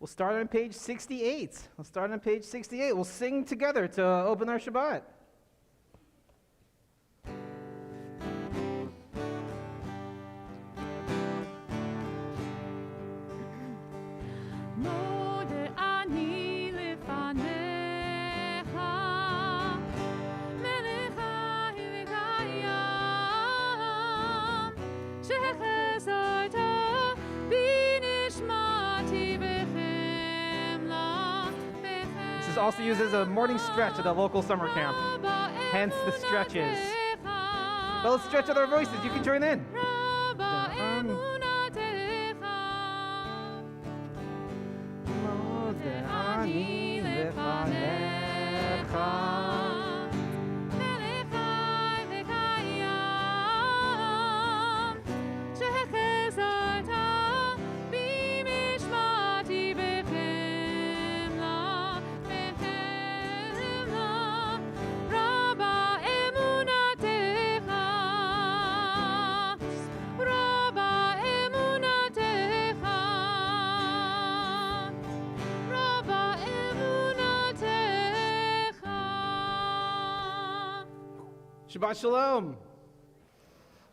We'll start on page 68. We'll sing together to open our Shabbat. This is also used as a morning stretch at a local summer camp, hence the stretches. But let's stretch out our voices. You can join in. Shabbat Shalom.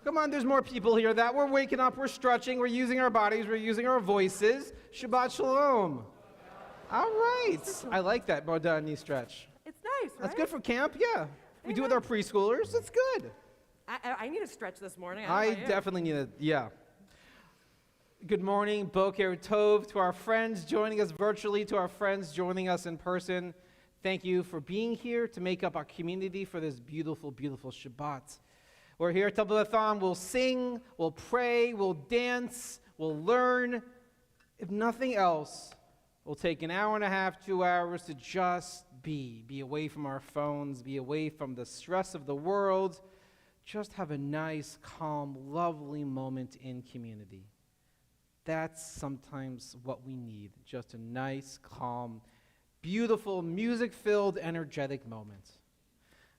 Come on, there's more people here that we're waking up, we're stretching, we're using our bodies, we're using our voices. Shabbat Shalom. All right. I like that Modani stretch. It's nice, right? That's good for camp, yeah. We do it with our preschoolers. It's good. I need a stretch this morning. I definitely need it, yeah. Good morning, Boker Tov, to our friends joining us virtually, to our friends joining us in person. Thank you for being here to make up our community for this beautiful, beautiful Shabbat. We're here at Beth Am. We'll sing, we'll pray, we'll dance, we'll learn. If nothing else, we'll take an hour and a half, 2 hours to just be away from our phones, be away from the stress of the world, just have a nice, calm, lovely moment in community. That's sometimes what we need, just a nice, calm, beautiful, music-filled, energetic moment.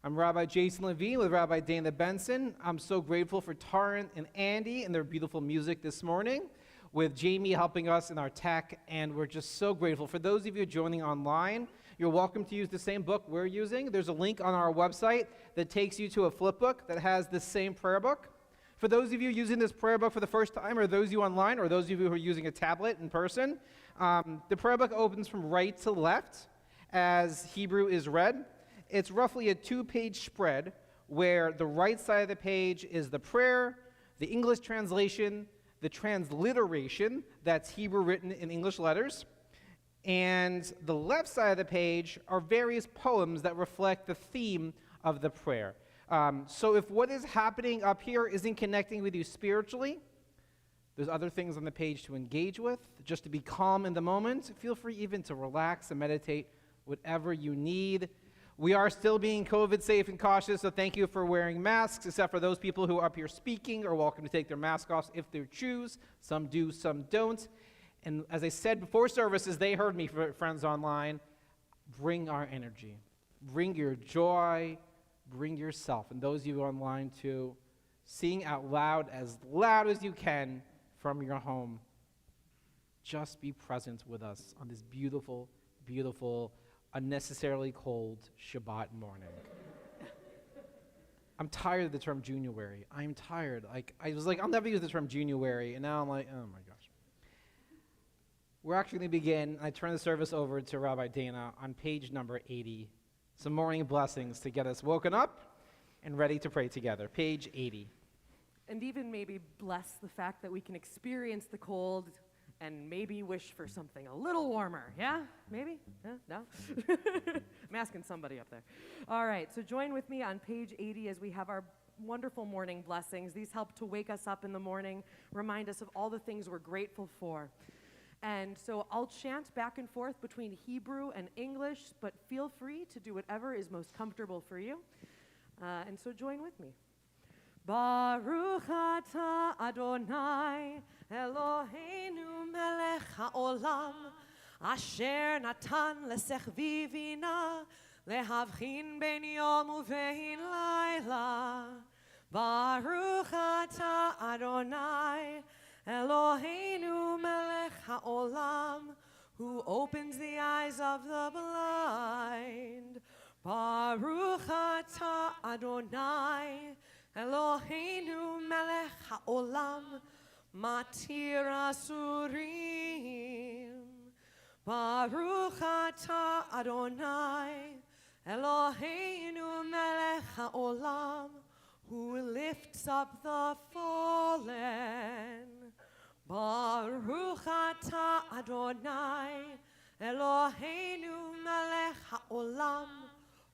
I'm Rabbi Jason Levine with Rabbi Dana Benson. I'm so grateful for Taryn and Andy and their beautiful music this morning, with Jamie helping us in our tech, and we're just so grateful. For those of you joining online, you're welcome to use the same book we're using. There's a link on our website that takes you to a flip book that has the same prayer book. For those of you using this prayer book for the first time, or those of you online, or those of you who are using a tablet in person, the prayer book opens from right to left as Hebrew is read. It's roughly a 2-page spread where the right side of the page is the prayer, the English translation, the transliteration, that's Hebrew written in English letters, and the left side of the page are various poems that reflect the theme of the prayer. So if what is happening up here isn't connecting with you spiritually, there's other things on the page to engage with, just to be calm in the moment. Feel free even to relax and meditate, whatever you need. We are still being COVID safe and cautious, so thank you for wearing masks, except for those people who are up here speaking are welcome to take their mask off if they choose. Some do, some don't. And as I said before services, they heard me, friends online, bring our energy. Bring your joy, bring yourself. And those of you online too, sing out loud as you can from your home. Just be present with us on this beautiful, beautiful, unnecessarily cold Shabbat morning. I'm tired of the term January. I'm tired. I was like, I'll never use the term January, and now I'm like, oh my gosh. We're actually going to begin. I turn the service over to Rabbi Dana on page number 80. Some morning blessings to get us woken up and ready to pray together. Page 80. And even maybe bless the fact that we can experience the cold and maybe wish for something a little warmer. Yeah? Maybe? Yeah? No? I'm asking somebody up there. All right, so join with me on page 80 as we have our wonderful morning blessings. These help to wake us up in the morning, remind us of all the things we're grateful for. And so I'll chant back and forth between Hebrew and English, but feel free to do whatever is most comfortable for you. And so join with me. Baruch atah Adonai Eloheinu melech haolam asher natan lesechvi vina lehavchin ben yom uvein laila. Baruch atah Adonai Eloheinu melech haolam who opens the eyes of the blind. Baruch atah Adonai, Eloheinu melech haolam, matir asurim. Baruch atah Adonai, Eloheinu melech haolam, who lifts up the fallen. Baruch atah Adonai, Eloheinu melech haolam,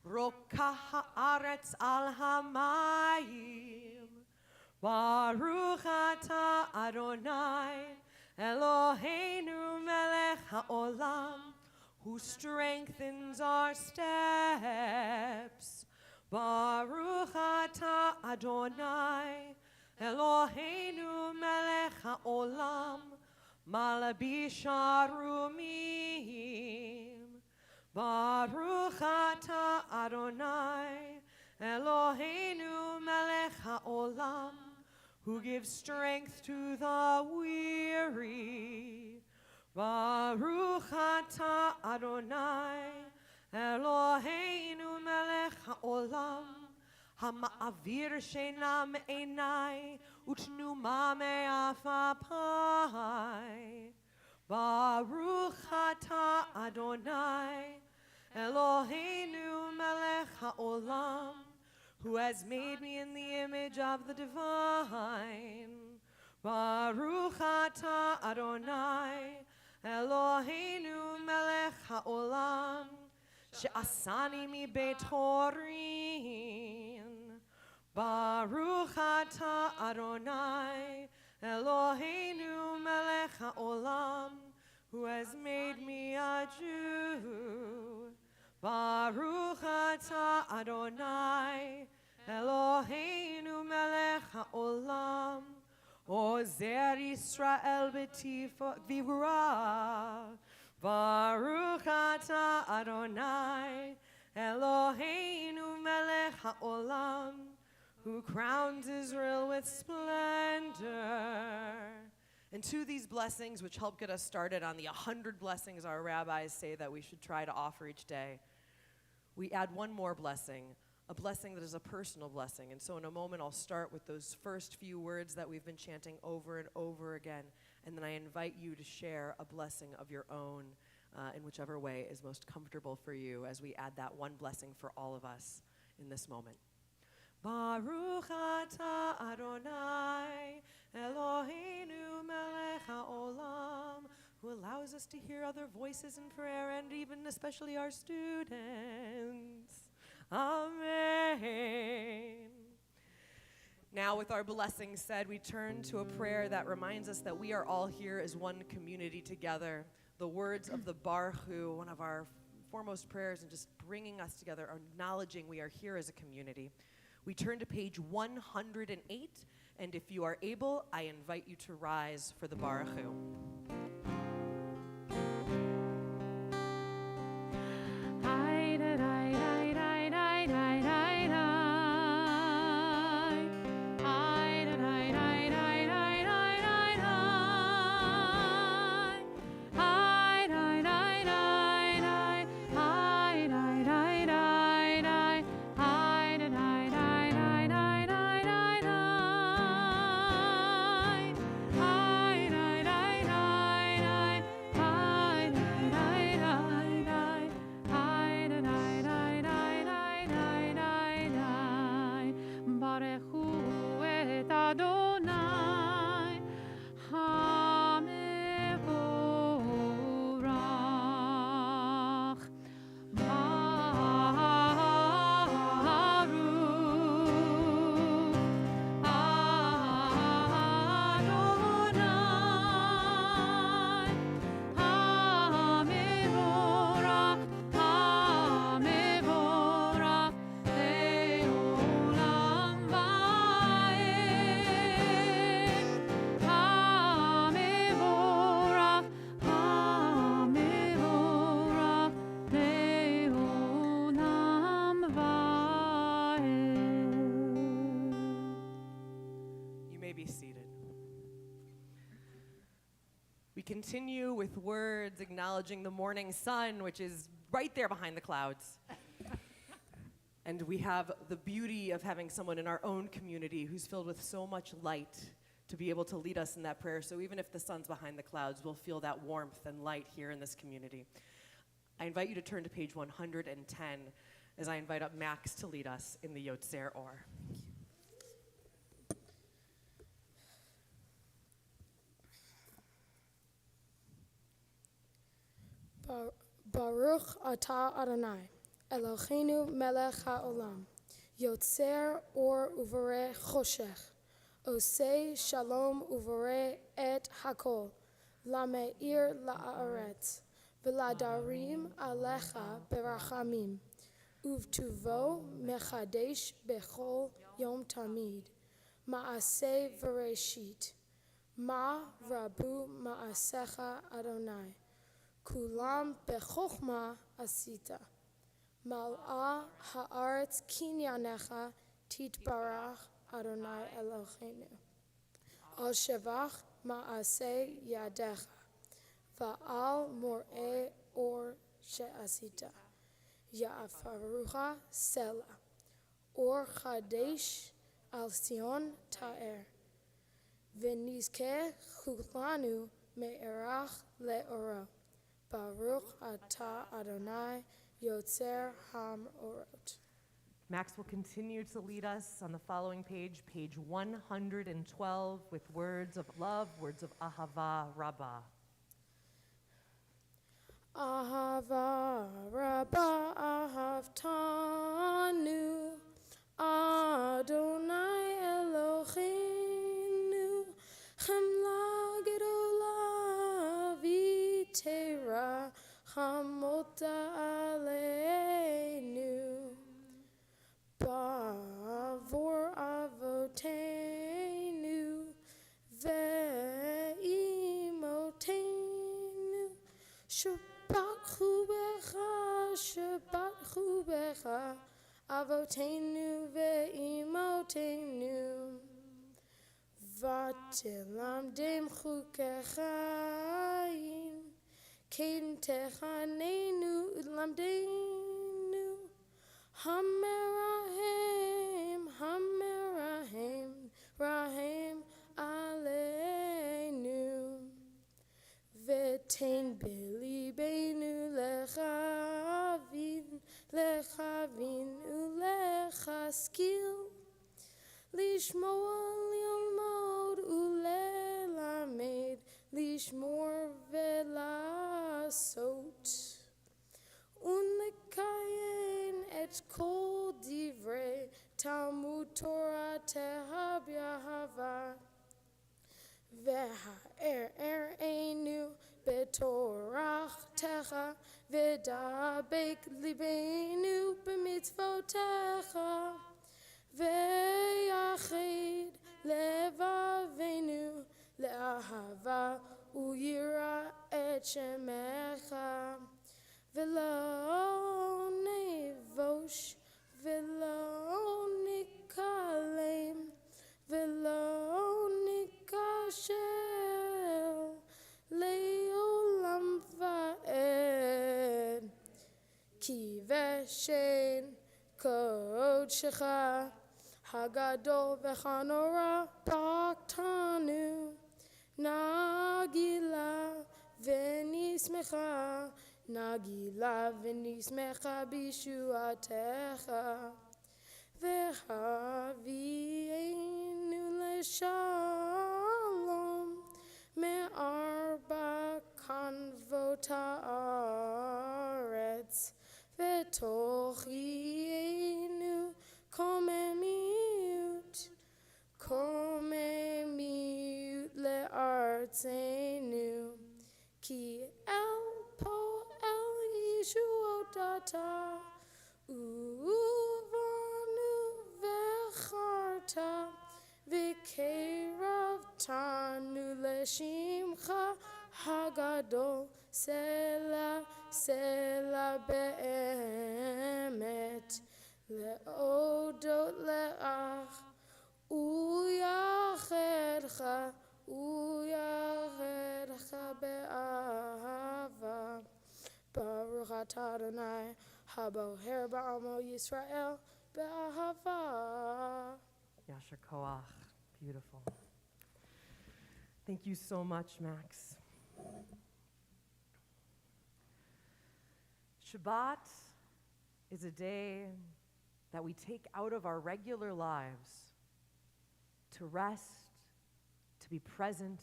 rokach haaretz al hamayim. Baruch atah Adonai, Eloheinu melech haolam, who strengthens our steps. Baruch atah Adonai, Eloheinu melech haolam, malabish arumim. Baruch atah Adonai, Eloheinu melech haolam, who gives strength to the weary. Baruch atah Adonai, Eloheinu melech haolam, hama'avir sheina me'enai, utnuma me'afapai. Baruch atah Adonai, Eloheinu melech haolam, who has made me in the image of the divine. Baruch atah Adonai, Eloheinu melech haolam, she'asani mi beit horin. Baruch atah Adonai, Eloheinu melech haolam, who has made me a Jew. Baruch atah Adonai, Eloheinu melech haolam, Ozer Yisrael b'tivra. Baruch atah Adonai, Eloheinu melech haolam, who crowns Israel with splendor. And to these blessings, which help get us started on the 100 blessings our rabbis say that we should try to offer each day, we add one more blessing, a blessing that is a personal blessing. And so in a moment, I'll start with those first few words that we've been chanting over and over again. And then I invite you to share a blessing of your own in whichever way is most comfortable for you as we add that one blessing for all of us in this moment. Baruch atah Adonai, Eloheinu melech haolam, who allows us to hear other voices in prayer and even especially our students. Amen. Now, with our blessings said, we turn to a prayer that reminds us that we are all here as one community together. The words of the Baruch Hu, one of our foremost prayers, and just bringing us together, acknowledging we are here as a community. We turn to page 108, and if you are able, I invite you to rise for the Baruch Hu. continue with words acknowledging the morning sun, which is right there behind the clouds. And we have the beauty of having someone in our own community who's filled with so much light to be able to lead us in that prayer. So even if the sun's behind the clouds, we'll feel that warmth and light here in this community. I invite you to turn to page 110 as I invite up Max to lead us in the Yotzer Or. Baruch atah Adonai, Eloheinu melech haolam, Yotzer or uvare choshech, Osei shalom uvare et hakol, Lameir la'aretz, V'ladarim alecha berachamim, Uvtuvo mechadesh bechol yom tamid, Ma'aseh v'reshit, Ma rabu ma'asecha Adonai, Kulam bechokma asita. Mal'a haaretz kinyanecha titbarach Adonai Eloheinu. Al shevach ma'aseh yadecha. Va'al mor'eh or she'asita. Ya'afarucha sela. Or chadesh al Sion ta'er. V'nizkeh chulanu me'erach le'oro. Baruch atah Adonai Yotzer HaMorot. Max will continue to lead us on the following page, page 112, with words of love, words of ahava rabbah. Ahava rabbah ahavtanu Adonai Eloheinu Chemla gedola v'teira chamota aleinu Bavor avoteinu ve'imoteinu Shabbat chubecha avoteinu ve'imoteinu Vatilamdem chukechayim Kaden techanenu ulamdenu Hamerahem Rahem aleinu Vetain belibenu lechavin ulechaskil Lishmoa lilmod ulelamed Lishmor velasot Unlekayen et kol divrei Talmud Torah tehab yahava Ve'ha'er betorach techa Ve'dabek libenu b'mitzvotecha Ve'yachid levavenu le'ahava uyira et shemecha Ve'lo nevosh ve'lo nikalem Ve'lo nikashel le'olam va'ed Ki v'shen kodshecha Hagadol v'chanora baktanu Nagila v'nismecha Nagila v'nismecha bishuatecha V'havienu l'shalom Me'arba kanvot ha'aretz V'tochienu komemiut le'artzenu Ki el po'el yishuotata Uvanu v'charta V'keravtanu l'shimcha hagadol Sela be'emet Le'odot le'ach Uyachedcha be'ach ata Adonai haboher ba'amo Yisrael be'ahava. Yasher koach. Beautiful. Thank you so much, Max. Shabbat is a day that we take out of our regular lives to rest, to be present,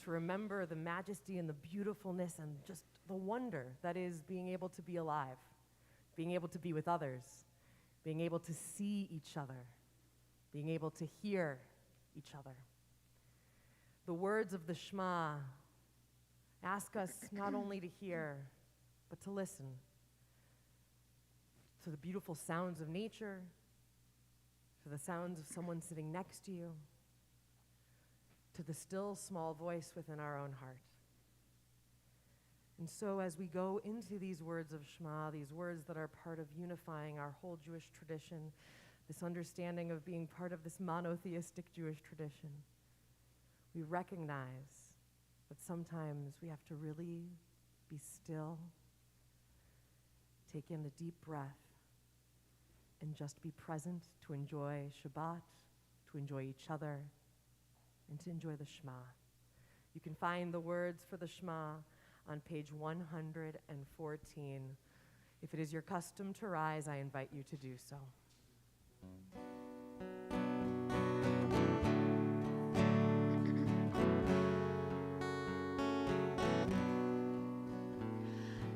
to remember the majesty and the beautifulness and just the wonder that is being able to be alive, being able to be with others, being able to see each other, being able to hear each other. The words of the Shema ask us not only to hear, but to listen to the beautiful sounds of nature, to the sounds of someone sitting next to you, to the still small voice within our own heart. And so as we go into these words of Shema, these words that are part of unifying our whole Jewish tradition, this understanding of being part of this monotheistic Jewish tradition, we recognize that sometimes we have to really be still, take in a deep breath, and just be present to enjoy Shabbat, to enjoy each other, and to enjoy the Shema. You can find the words for the Shema on page 114. If it is your custom to rise, I invite you to do so.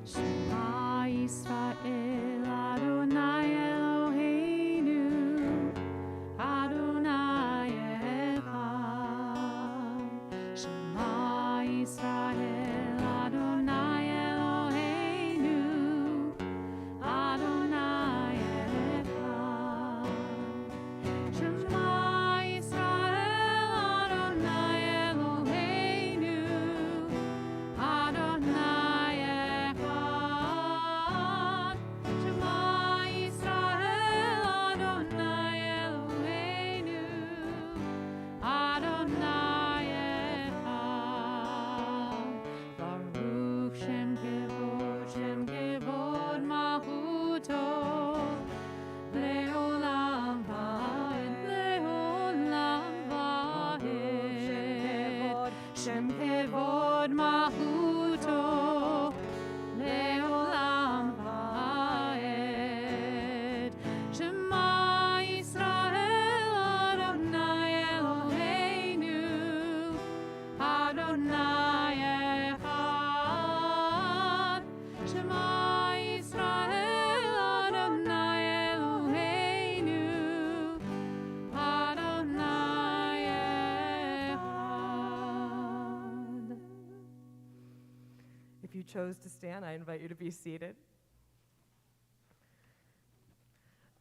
Shema Yisrael Adonai Eloheinu Adonai Echad. Shema Yisrael Adonai Eloheinu Adonai Echad. Shema Yisrael Adonai Eloheinu Adonai Echad. Shema Yisrael Adonai Eloheinu Adonai Echad. Baruch Shem Kevod Malchuto Leolam Va'ed Leolam Va'ed. Shem Kevod Malchuto Leolam Va'ed. Shema Yisrael Adonai Eloheinu Adonai Echad. Shema Yisrael Adonai Eloheinu Adonai Echad. If you chose to stand, I invite you to be seated.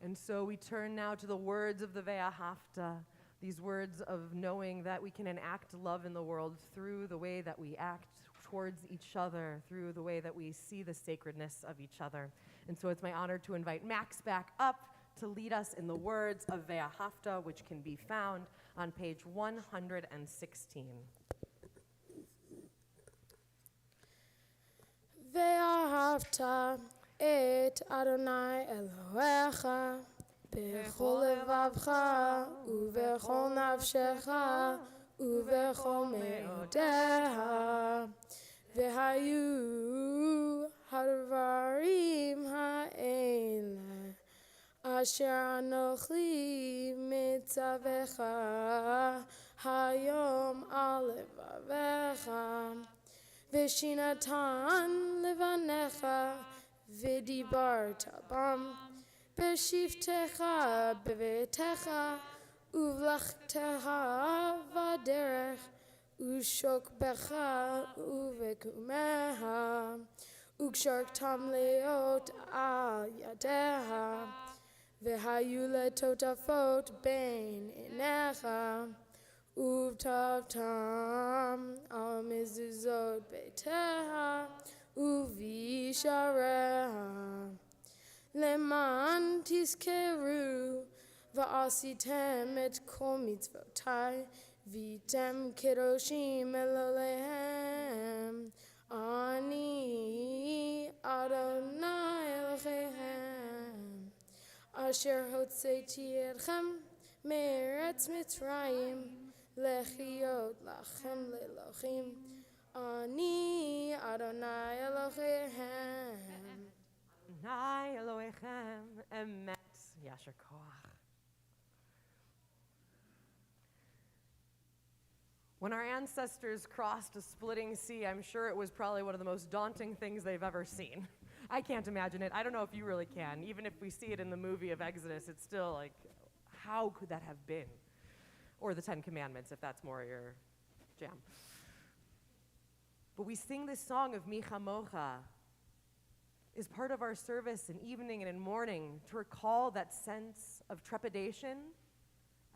And so we turn now to the words of the Ve'ahavta, these words of knowing that we can enact love in the world through the way that we act towards each other, through the way that we see the sacredness of each other. And so it's my honor to invite Max back up to lead us in the words of Ve'ahavta, which can be found on page 116. ואהבת את אדוני אלוהיך בכל לבבך ובכל נפשך ובכל מאודך. והיו הדברים האלה אשר אנוכי מצווך היום על לבביך. ושינתן לבניך ודיברת בם בשבתך בביתך ובלכתך בדרך ושוקבך ובקומך וקשרתם להיות על ידיה והיו לטוטפות בין עיניך ובטבתם על מזוזות ביתיה ובישריה למען תזכרו ועשיתם את כל מצוותי והייתם קדושים אלוהיהם אני אשר הוצאתי אתכם מארץ מצרים, לחיות לכם לאלוהים, אני אדוני אלוהיכם. Nai Elohechem emet yasher koach. When our ancestors crossed a splitting sea, I'm sure it was probably one of the most daunting things they've ever seen. I can't imagine it. I don't know if you really can. Even if we see it in the movie of Exodus, it's still like, how could that have been? Or the Ten Commandments, if that's more your jam. But we sing this song of Micha Mocha is part of our service in evening and in morning to recall that sense of trepidation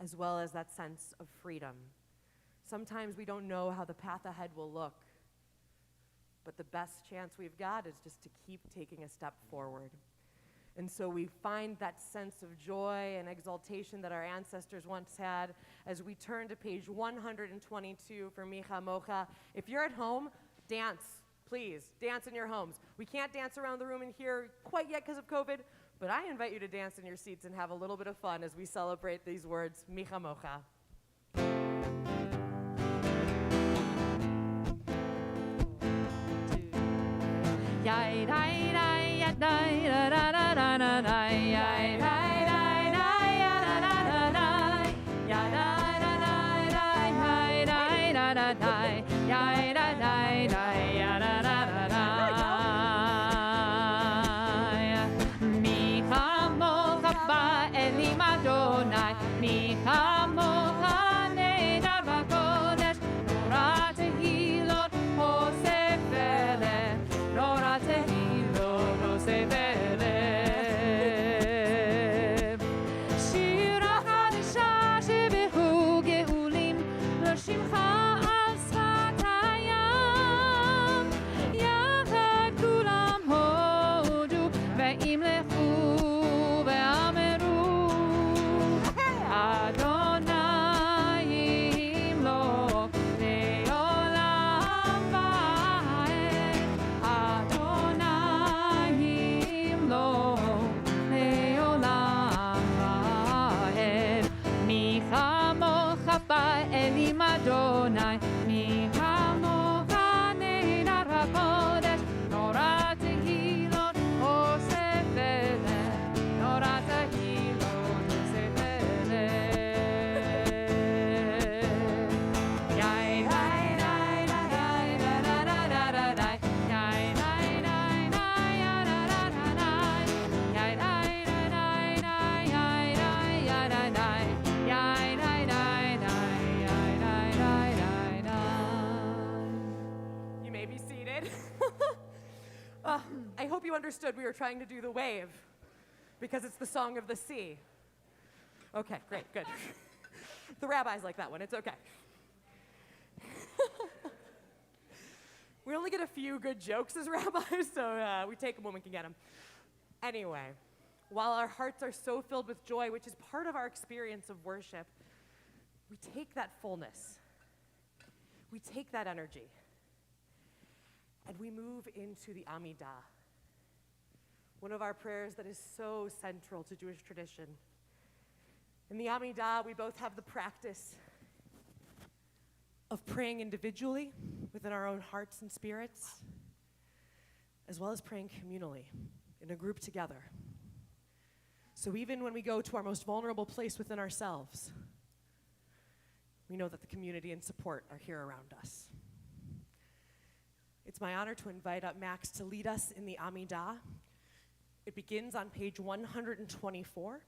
as well as that sense of freedom. Sometimes we don't know how the path ahead will look, but the best chance we've got is just to keep taking a step forward. And so we find that sense of joy and exaltation that our ancestors once had as we turn to page 122 for Micha Mocha. If you're at home, dance, please. Dance in your homes. We can't dance around the room in here quite yet because of COVID, but I invite you to dance in your seats and have a little bit of fun as we celebrate these words, Micha Mocha. Yai dai dai ya dai da da da da da da yai dai dai dai ya da da da da ya da da da da yai dai da da da yai da dai dai ya da da da da Micha mocha ba elim Adonai Micha mocha nedar v'kodesh Torah tehilot hosef eleh Torah tehilot hosef eleh Shira chadasha shebehu geulim lo shimcha al sfat hayam Yachad kulam hodu ve'imlechu ve'ameru Adonai yimloch le'olam va'ed Adonai yimloch le'olam va'ed Micha mocha ba'elim Adonai Micha mocha nedar ha'kodesh Torah tehilot hosef eleh Torah tehilot hosef eleh Yai dai dai dai da da da da da da Yai dai dai dai ya da da da da Yai dai dai dai yai dai ya da dai Yai dai dai dai yai dai dai dai dai You may be seated. I hope you understood we were trying to do the wave because it's the song of the sea. Okay, great, good. The rabbis like that one, it's okay. We only get a few good jokes as rabbis, so we take them when we can get them. Anyway, while our hearts are so filled with joy, which is part of our experience of worship, we take that fullness, we take that energy, and we move into the Amidah, one of our prayers that is so central to Jewish tradition. In the Amidah, we both have the practice of praying individually within our own hearts and spirits, as well as praying communally in a group together. So even when we go to our most vulnerable place within ourselves, we know that the community and support are here around us. It's my honor to invite up Max to lead us in the Amidah. It begins on page 124,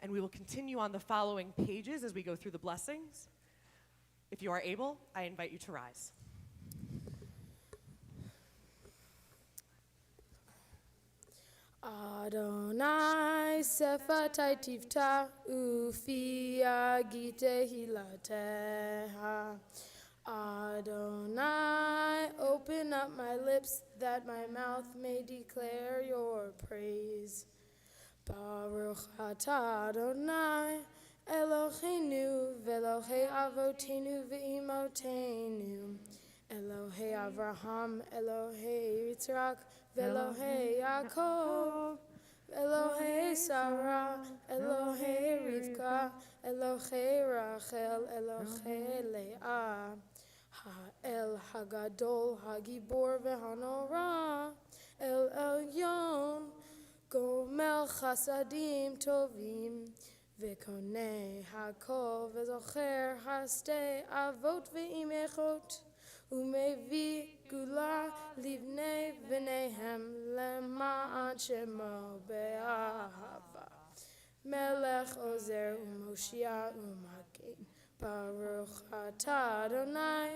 and we will continue on the following pages as we go through the blessings. If you are able, I invite you to rise. Adonai sefatai tifta ufi agite hilateha. Adonai, open up my lips that my mouth may declare your praise. Baruch atah Adonai, Eloheinu ve'Elohei avotenu ve'imotenu, Elohei Avraham, Elohei Yitzhak, ve'Elohei Yaakov, Elohei Sarah, Elohei Rivka, Elohei Rachel, Elohei Leah, Ha'el Hagadol, Hagibor v'Hanora, El Elyon, Gomel Chasadim Tovim, V'konei Hakol, V'zocher Hastei Avot v'Imechot, Umevi Gula Livnei V'nehem Lema'an Shemo Be'ahava, Melech Ozer U'Moshia U'Magin, Baruch Atah Adonai,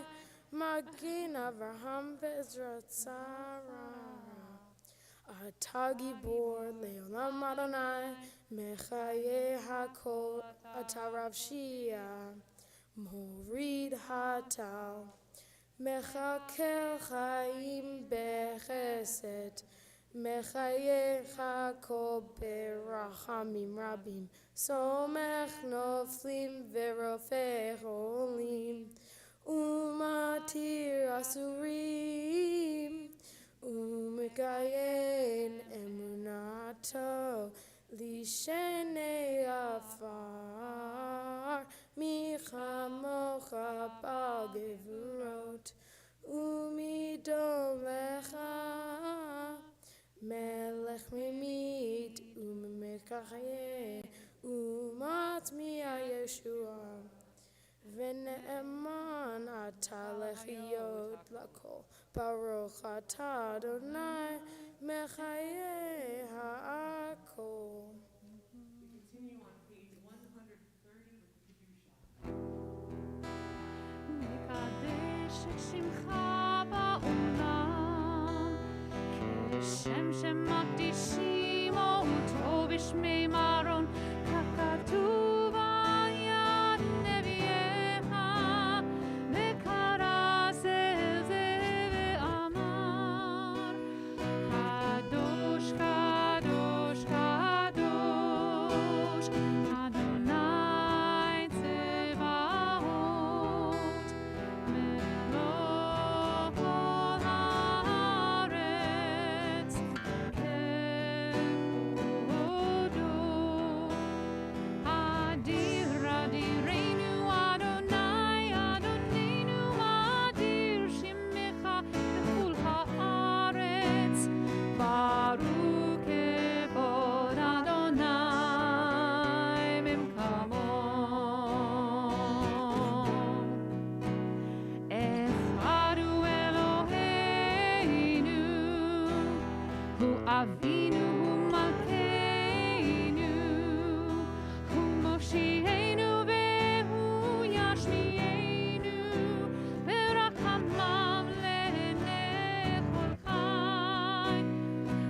Magin Avraham Ve'Ezrat Sarah. Atah Gibor Leolam Adonai, Mechaye Hakol, Atah Rav Shia, Morid Hatal, Mechakel Chaim Bechesed, Mechaye Hakol Berachamim Rabim, Somech Noflim Verofeh Olim, Umatir Asurim, Umekayen Emunato, Lishene Afar, Michamocha Bal Gevurot, Umidom Lecha, Melech Mimit, Umekayen, Umatmia Yeshua, V'ne'eman Atah Lechiyot Lakol, Baruch Atah Adonai, Mechaye Ha'akol. Continue on page 130 with the מקדש את שמך בעולם, כשם שמקדישים אותו בשמי מרון, ככתוב על יד נביאיך, וקרא זה ואמר, קדוש, קדוש, קדוש, אדוני צבאות, מלוא כל הארץ, כבודו. אדיר, אדירנו, אדוני, אדוננו, אדיר שמך בכל הארץ, ברוך כבוד אדוני ממקמו. אחד הוא אלוהינו, הוא אבינו, הוא מלכנו, הוא מושיענו והוא ישמיענו, ברחמיו לעיני כל חי.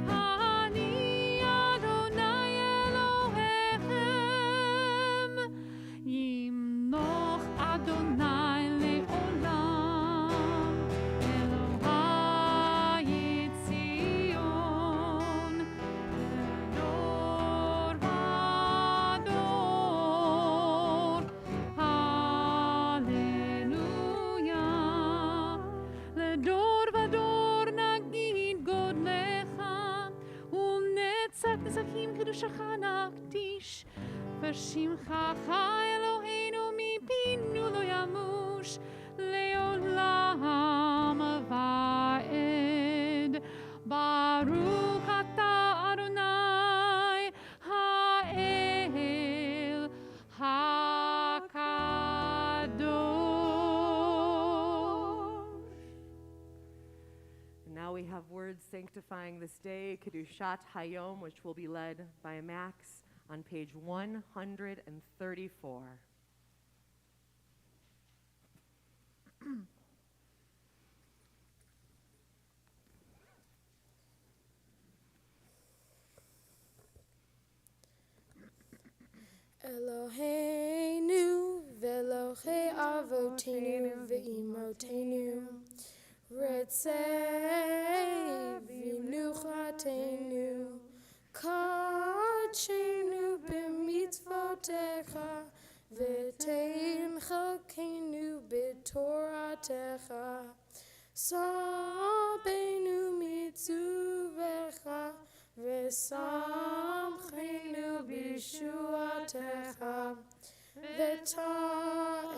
אני אדוני אלוהיכם, ימלוך אדוני לעולם, אלוהי ציון, לדור ודור, הללויה. לדור ודור נגיד גודלך, ולנצח נצחים קדושך נקדיש, ושמך אלוהינו מפינו לא ימוש, לעולם ועד. ברוך אתה אדוני האל הקדוש. And now we have words sanctifying this day, Kedushat Hayom, which will be led by Max on page 134. Eloheinu ve'Elohei avotenu ve'imotenu, Retzei v'nuchatenu, Kachenu b'mitzvotecha, V'tein chalkenu b'toratecha, Sabenu mitzuvecha, V'sam ישועתך, ותאר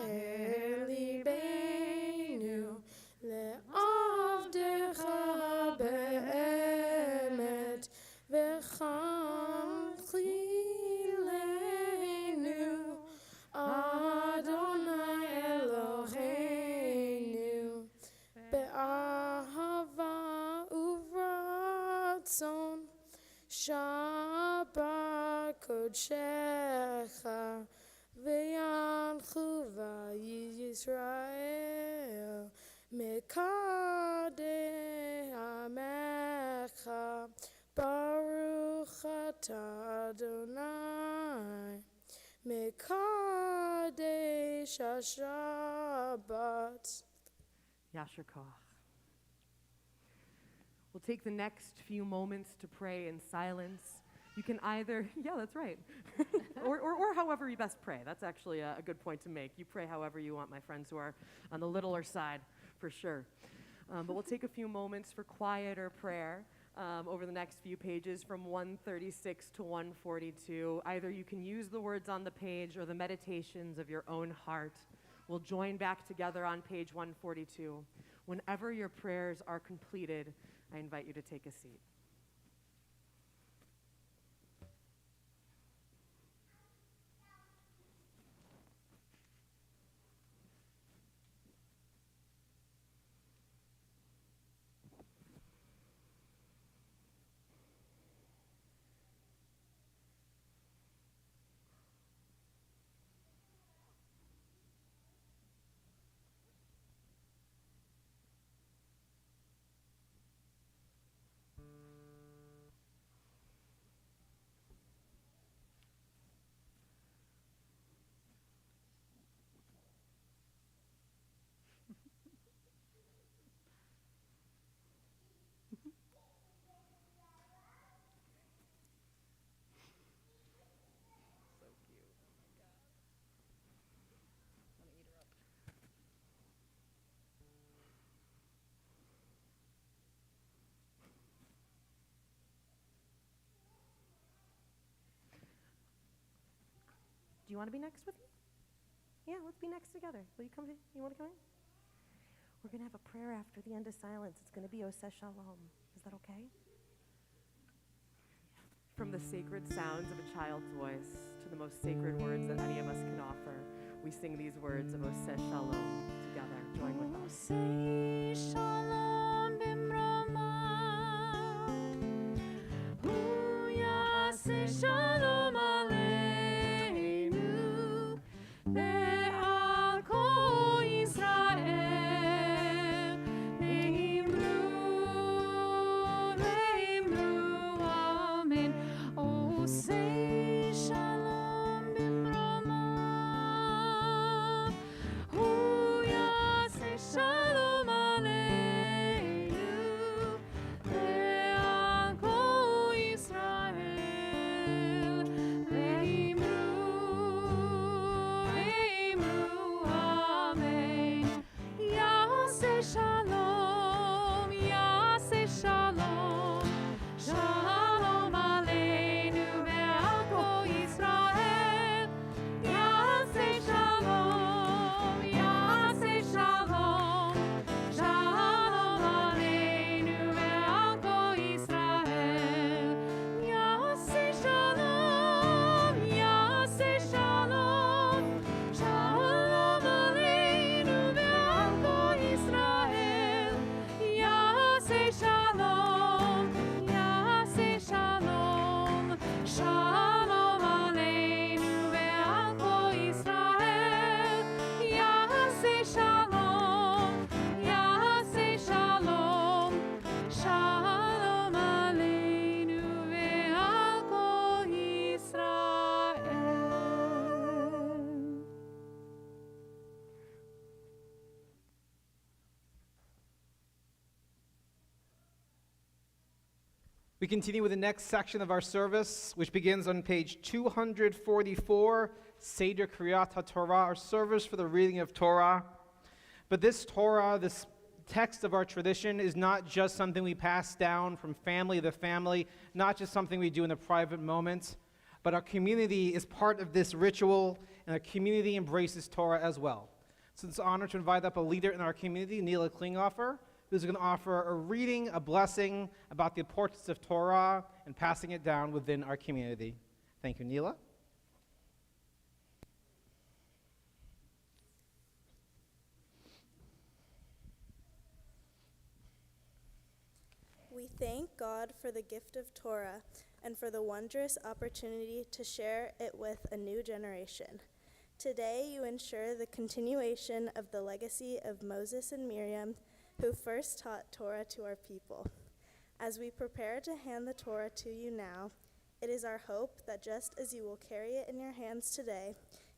ליבנו לעבדך באמת, וחכלילנו, אדוני אלוהינו, באהבה וברצון, שבת קודשך, וינחו ישראל, מקדש עמך, ברוך אתה אדוני, מקדש השבת. Yasher Koach. We'll take the next few moments to pray in silence. You can either, yeah, that's right, or however you best pray. That's actually a good point to make. You pray however you want, my friends who are on the littler side, for sure. But we'll take a few moments for quieter prayer over the next few pages from 136 to 142. Either you can use the words on the page or the meditations of your own heart. We'll join back together on page 142. Whenever your prayers are completed, I invite you to take a seat. Do you want to be next with me? Yeah, let's be next together. Will you come in? You want to come in? We're going to have a prayer after the end of silence. It's going to be Oseh Shalom. Is that okay? From the sacred sounds of a child's voice to the most sacred words that any of us can offer, we sing these words of Oseh Shalom together. Join with us. Oseh Shalom bimrama, hu yaseh shalom aleinu, ve'al kol Yisrael, ve'imru amen. Oseh shalom bimrama, hu yaseh shalom aleinu, ve'al kol Yisrael, ve'imru amen. Yaseh shalom, yaseh shalom, shalom aleinu ve'al kol Yisrael. Yaseh shalom, yaseh shalom, shalom aleinu ve'al kol Yisrael. Yaseh shalom, yaseh shalom, shalom aleinu ve'al kol Yisrael. Yaseh shalom, yaseh shalom, shalom aleinu ve'al kol Yisrael. Yaseh shalom, yaseh shalom, shalom aleinu ve'al kol Yisrael. We continue with the next section of our service, which begins on page 244, Seder Kriyat HaTorah, our service for the reading of Torah. But this Torah, this text of our tradition, is not just something we pass down from family to family, not just something we do in the private moments. But our community is part of this ritual, and our community embraces Torah as well. So it's an honor to invite up a leader in our community, Neela Klinghoffer, who's going to offer a reading, a blessing about the importance of Torah and passing it down within our community. Thank you, Neela. We thank God for the gift of Torah and for the wondrous opportunity to share it with a new generation. Today, you ensure the continuation of the legacy of Moses and Miriam, who first taught Torah to our people. As we prepare to hand the Torah to you now, it is our hope that just as you will carry it in your hands today,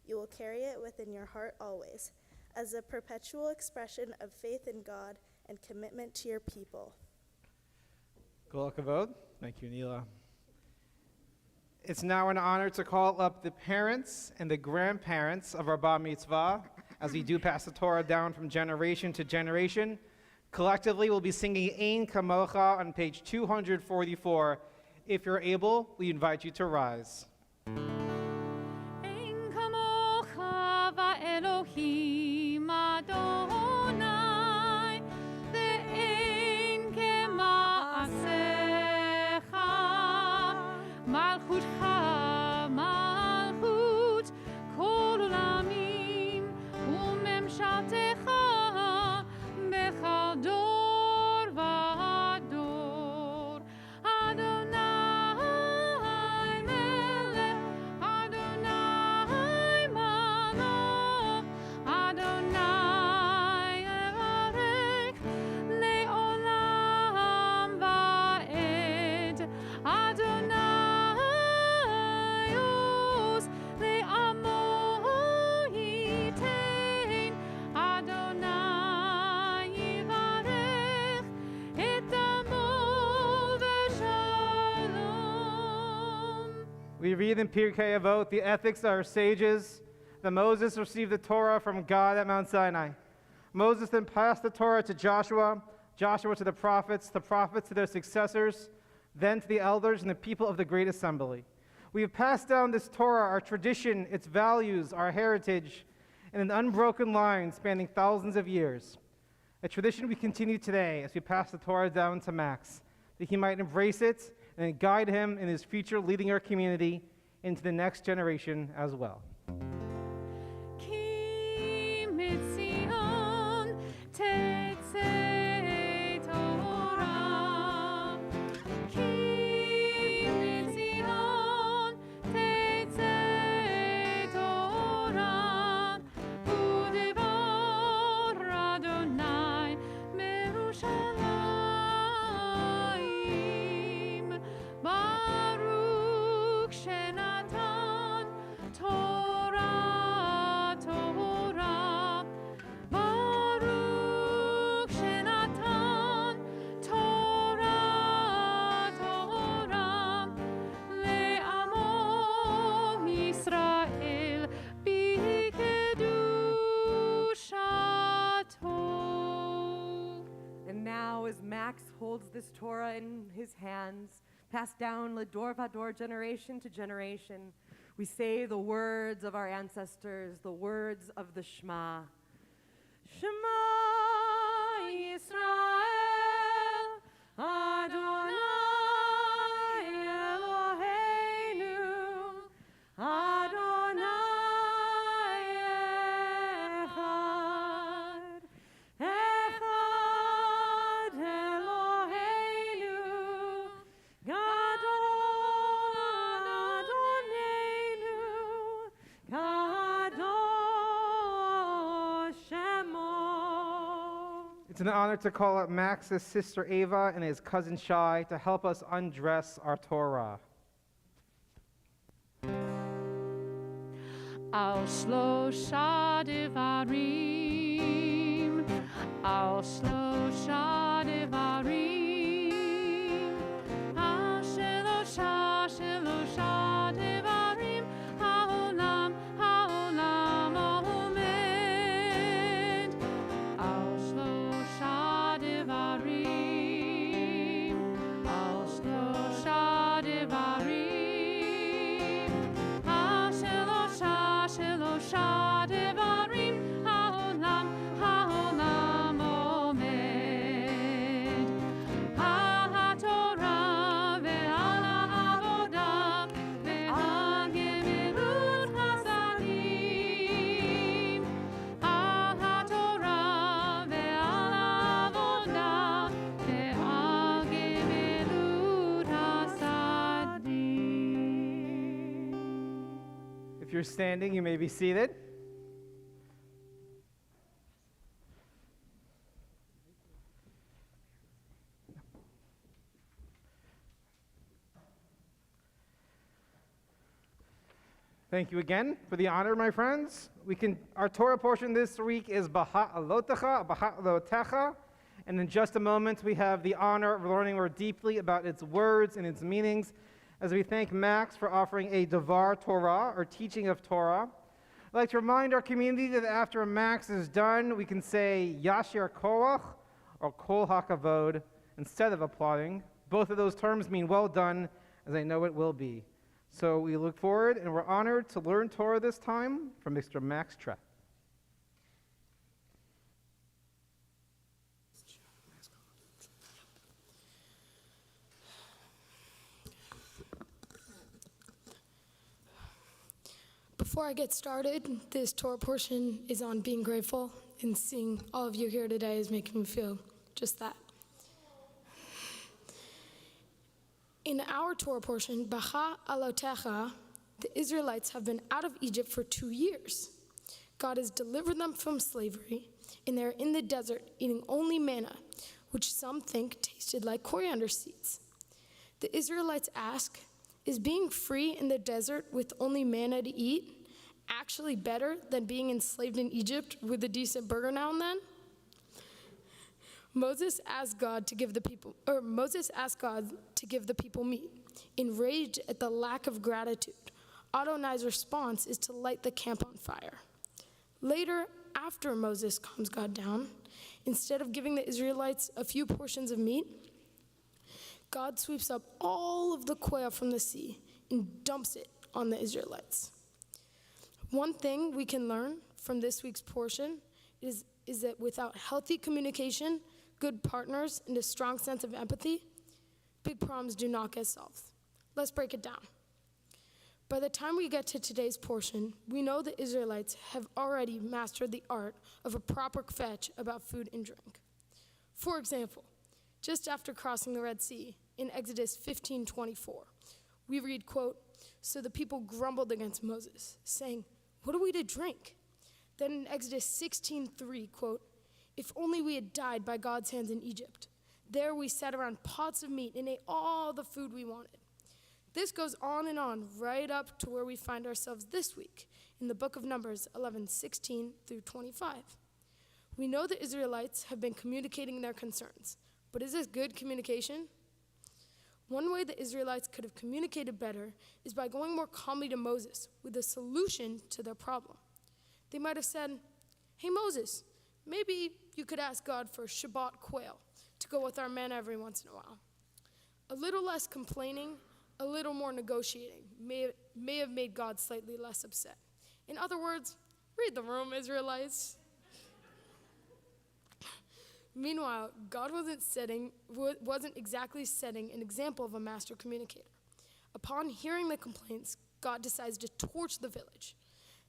you will carry it within your heart always, as a perpetual expression of faith in God and commitment to your people. Kol hakavod. Thank you, Neela. It's now an honor to call up the parents and the grandparents of our bar mitzvah as we do pass the Torah down from generation to generation. Collectively, we'll be singing Ein Kamocha on page 244. If you're able, we invite you to rise. Ein kamocha va'Elohim Adonai, ve'ein kema'asecha, malchutcha malchut kol olamim, u'memshaltecha bechal dor v'ador. Adonai melech, Adonai malach, Adonai yevarech le'olam va'ed. Adonai os le'amo yitein. Adonai yivarech et amo v'shalom. We read in Pirkei Avot the ethics of our sages that Moses received the Torah from God at Mount Sinai. Moses then passed the Torah to Joshua, Joshua to the prophets to their successors, then to the elders and the people of the great assembly. We have passed down this Torah, our tradition, its values, our heritage, in an unbroken line spanning thousands of years. A tradition we continue today as we pass the Torah down to Max, that he might embrace it and guide him in his future leading our community into the next generation as well. Ki mitzion tetzei Torah. Ki mitzion tetzei Torah. U'devar Adonai merushalayim. Baruch shenatan Torah, Torah. Baruch shenatan Torah, Torah. Le'amo Yisrael bikedushato. And now, as Max holds this Torah in his hands, passed down ledor vador, generation to generation, we say the words of our ancestors, the words of the Shema. Shema Yisrael, Adonai Eloheinu, Adonai Echad. Echad Eloheinu, Gadol Adonenu, Kadosh Shemo. It's an honor to call up Max's sister Ava and his cousin Shai to help us undress our Torah. Al shlosha devarim, al shlosha devarim, al shlosha devarim, haolam omed. Al shlosha devarim, al shlosha devarim, If you're standing, you may be seated. Thank you again for the honor, my friends. Our Torah portion this week is Baha'alotecha, and in just a moment we have the honor of learning more deeply about its words and its meanings as we thank Max for offering a Devar Torah, or teaching of Torah. I'd like to remind our community that after Max is done, we can say Yashir Kolach or Kol HaKavod instead of applauding. Both of those terms mean well done, as I know it will be. So we look forward, and we're honored to learn Torah this time from Mr. Max Trepp. Before I get started, this Torah portion is on being grateful, and seeing all of you here today is making me feel just that. In our Torah portion, Baha'alotecha, the Israelites have been out of Egypt for 2 years. God has delivered them from slavery, and they're in the desert eating only manna, which some think tasted like coriander seeds. The Israelites ask, is being free in the desert with only manna to eat actually better than being enslaved in Egypt with a decent burger now and then? Moses asked God to give the people meat. Enraged at the lack of gratitude, Adonai's response is to light the camp on fire. Later, after Moses calms God down, instead of giving the Israelites a few portions of meat, God sweeps up all of the quail from the sea and dumps it on the Israelites. One thing we can learn from this week's portion is that without healthy communication, good partners, and a strong sense of empathy, big problems do not get solved. Let's break it down. By the time we get to today's portion, we know the Israelites have already mastered the art of a proper kvetch about food and drink. For example, just after crossing the Red Sea, in Exodus 15:24, we read, quote, "So the people grumbled against Moses, saying, 'What are we to drink?' Then in Exodus 16:3, quote, 'If only we had died by God's hands in Egypt. There we sat around pots of meat and ate all the food we wanted.'" This goes on and on right up to where we find ourselves this week in the book of Numbers 11:16 through 25. We know the Israelites have been communicating their concerns, but is this good communication? One way the Israelites could have communicated better is by going more calmly to Moses with a solution to their problem. They might have said, "Hey Moses, maybe you could ask God for Shabbat quail to go with our manna every once in a while." A little less complaining, a little more negotiating may have made God slightly less upset. In other words, read the room, Israelites. Meanwhile, God wasn't exactly setting an example of a master communicator. Upon hearing the complaints, God decides to torch the village.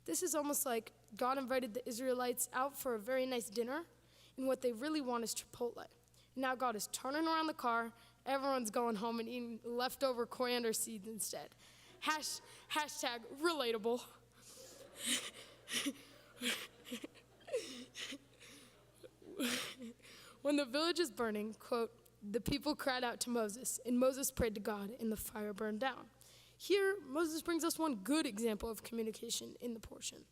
This is almost like God invited the Israelites out for a very nice dinner, and what they really want is Chipotle. Now God is turning around the car, everyone's going home and eating leftover coriander seeds instead. Hashtag relatable. When the village is burning, quote, "The people cried out to Moses, and Moses prayed to God, and the fire burned down." Here, Moses brings us one good example of communication in the portion.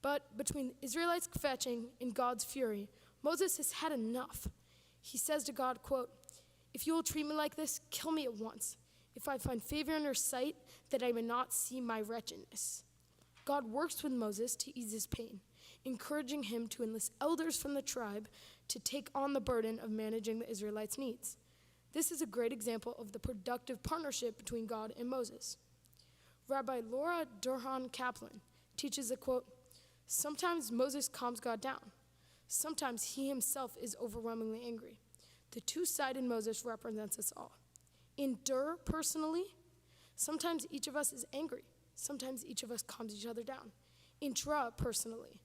But between the Israelites kvetching and God's fury, Moses has had enough. He says to God, quote, "If you will treat me like this, kill me at once. If I find favor in your sight, that I may not see my wretchedness." God works with Moses to ease his pain, encouraging him to enlist elders from the tribe to take on the burden of managing the Israelites' needs. This is a great example of the productive partnership between God and Moses. Rabbi Laura Durhan Kaplan teaches that, quote, "Sometimes Moses calms God down. Sometimes he himself is overwhelmingly angry. The two-sided Moses represents us all. Endure personally. Sometimes each of us is angry. Sometimes each of us calms each other down. Intrapersonally.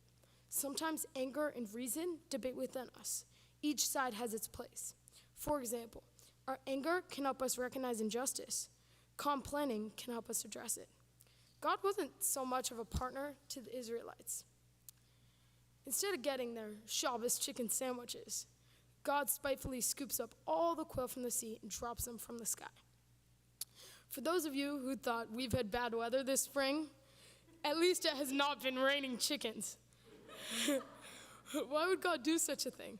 Sometimes anger and reason debate within us. Each side has its place. For example, our anger can help us recognize injustice. Calm planning can help us address it. God wasn't so much of a partner to the Israelites. Instead of getting their Shabbos chicken sandwiches, God spitefully scoops up all the quail from the sea and drops them from the sky. For those of you who thought we've had bad weather this spring, at least it has not been raining chickens. Why would God do such a thing?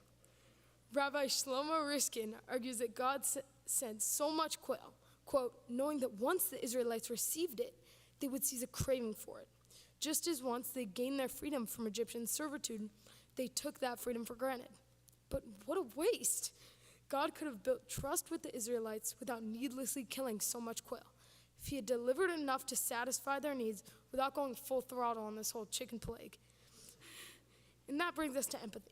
Rabbi Shlomo Riskin argues that God sent so much quail, quote, knowing that once the Israelites received it, they would seize a craving for it. Just as once they gained their freedom from Egyptian servitude, they took that freedom for granted. But what a waste! God could have built trust with the Israelites without needlessly killing so much quail. If he had delivered enough to satisfy their needs without going full throttle on this whole chicken plague. And that brings us to empathy.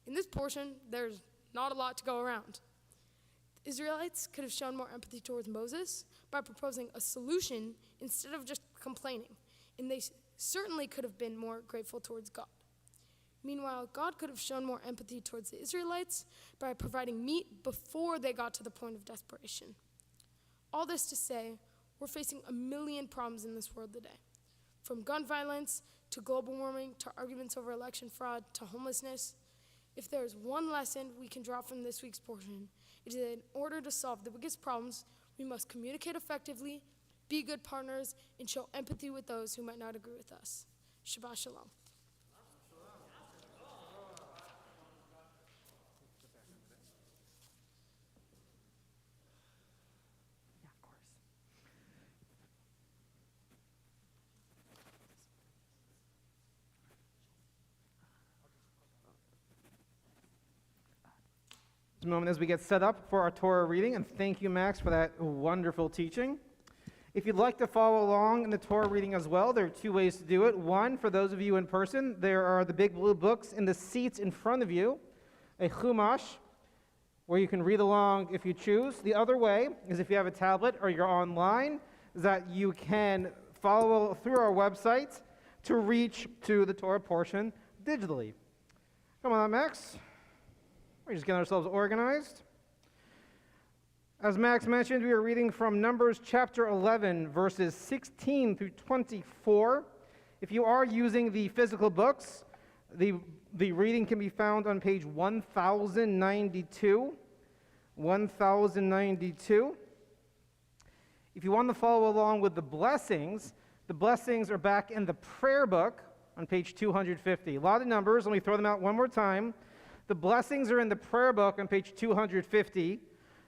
In this portion, there's not a lot to go around. The Israelites could have shown more empathy towards Moses by proposing a solution instead of just complaining. And they certainly could have been more grateful towards God. Meanwhile, God could have shown more empathy towards the Israelites by providing meat before they got to the point of desperation. All this to say, we're facing a million problems in this world today. From gun violence, to global warming, to arguments over election fraud, to homelessness. If there is one lesson we can draw from this week's portion, it is that in order to solve the biggest problems, we must communicate effectively, be good partners, and show empathy with those who might not agree with us. Shabbat shalom. Yeah, of course. A moment as we get set up for our Torah reading, and thank you, Max, for that wonderful teaching. If you'd like to follow along in the Torah reading as well, there are two ways to do it. One, for those of you in person, there are the big blue books in the seats in front of you, a chumash, where you can read along if you choose. The other way is if you have a tablet or you're online, is that you can follow through our website to reach to the Torah portion digitally. Come on, Max. We're just getting ourselves organized. As Max mentioned, we are reading from Numbers chapter 11, verses 16 through 24. If you are using the physical books, the reading can be found on page 1092. 1092. If you want to follow along with the blessings are back in the prayer book on page 250. A lot of numbers. Let me throw them out one more time. The blessings are in the prayer book on page 250.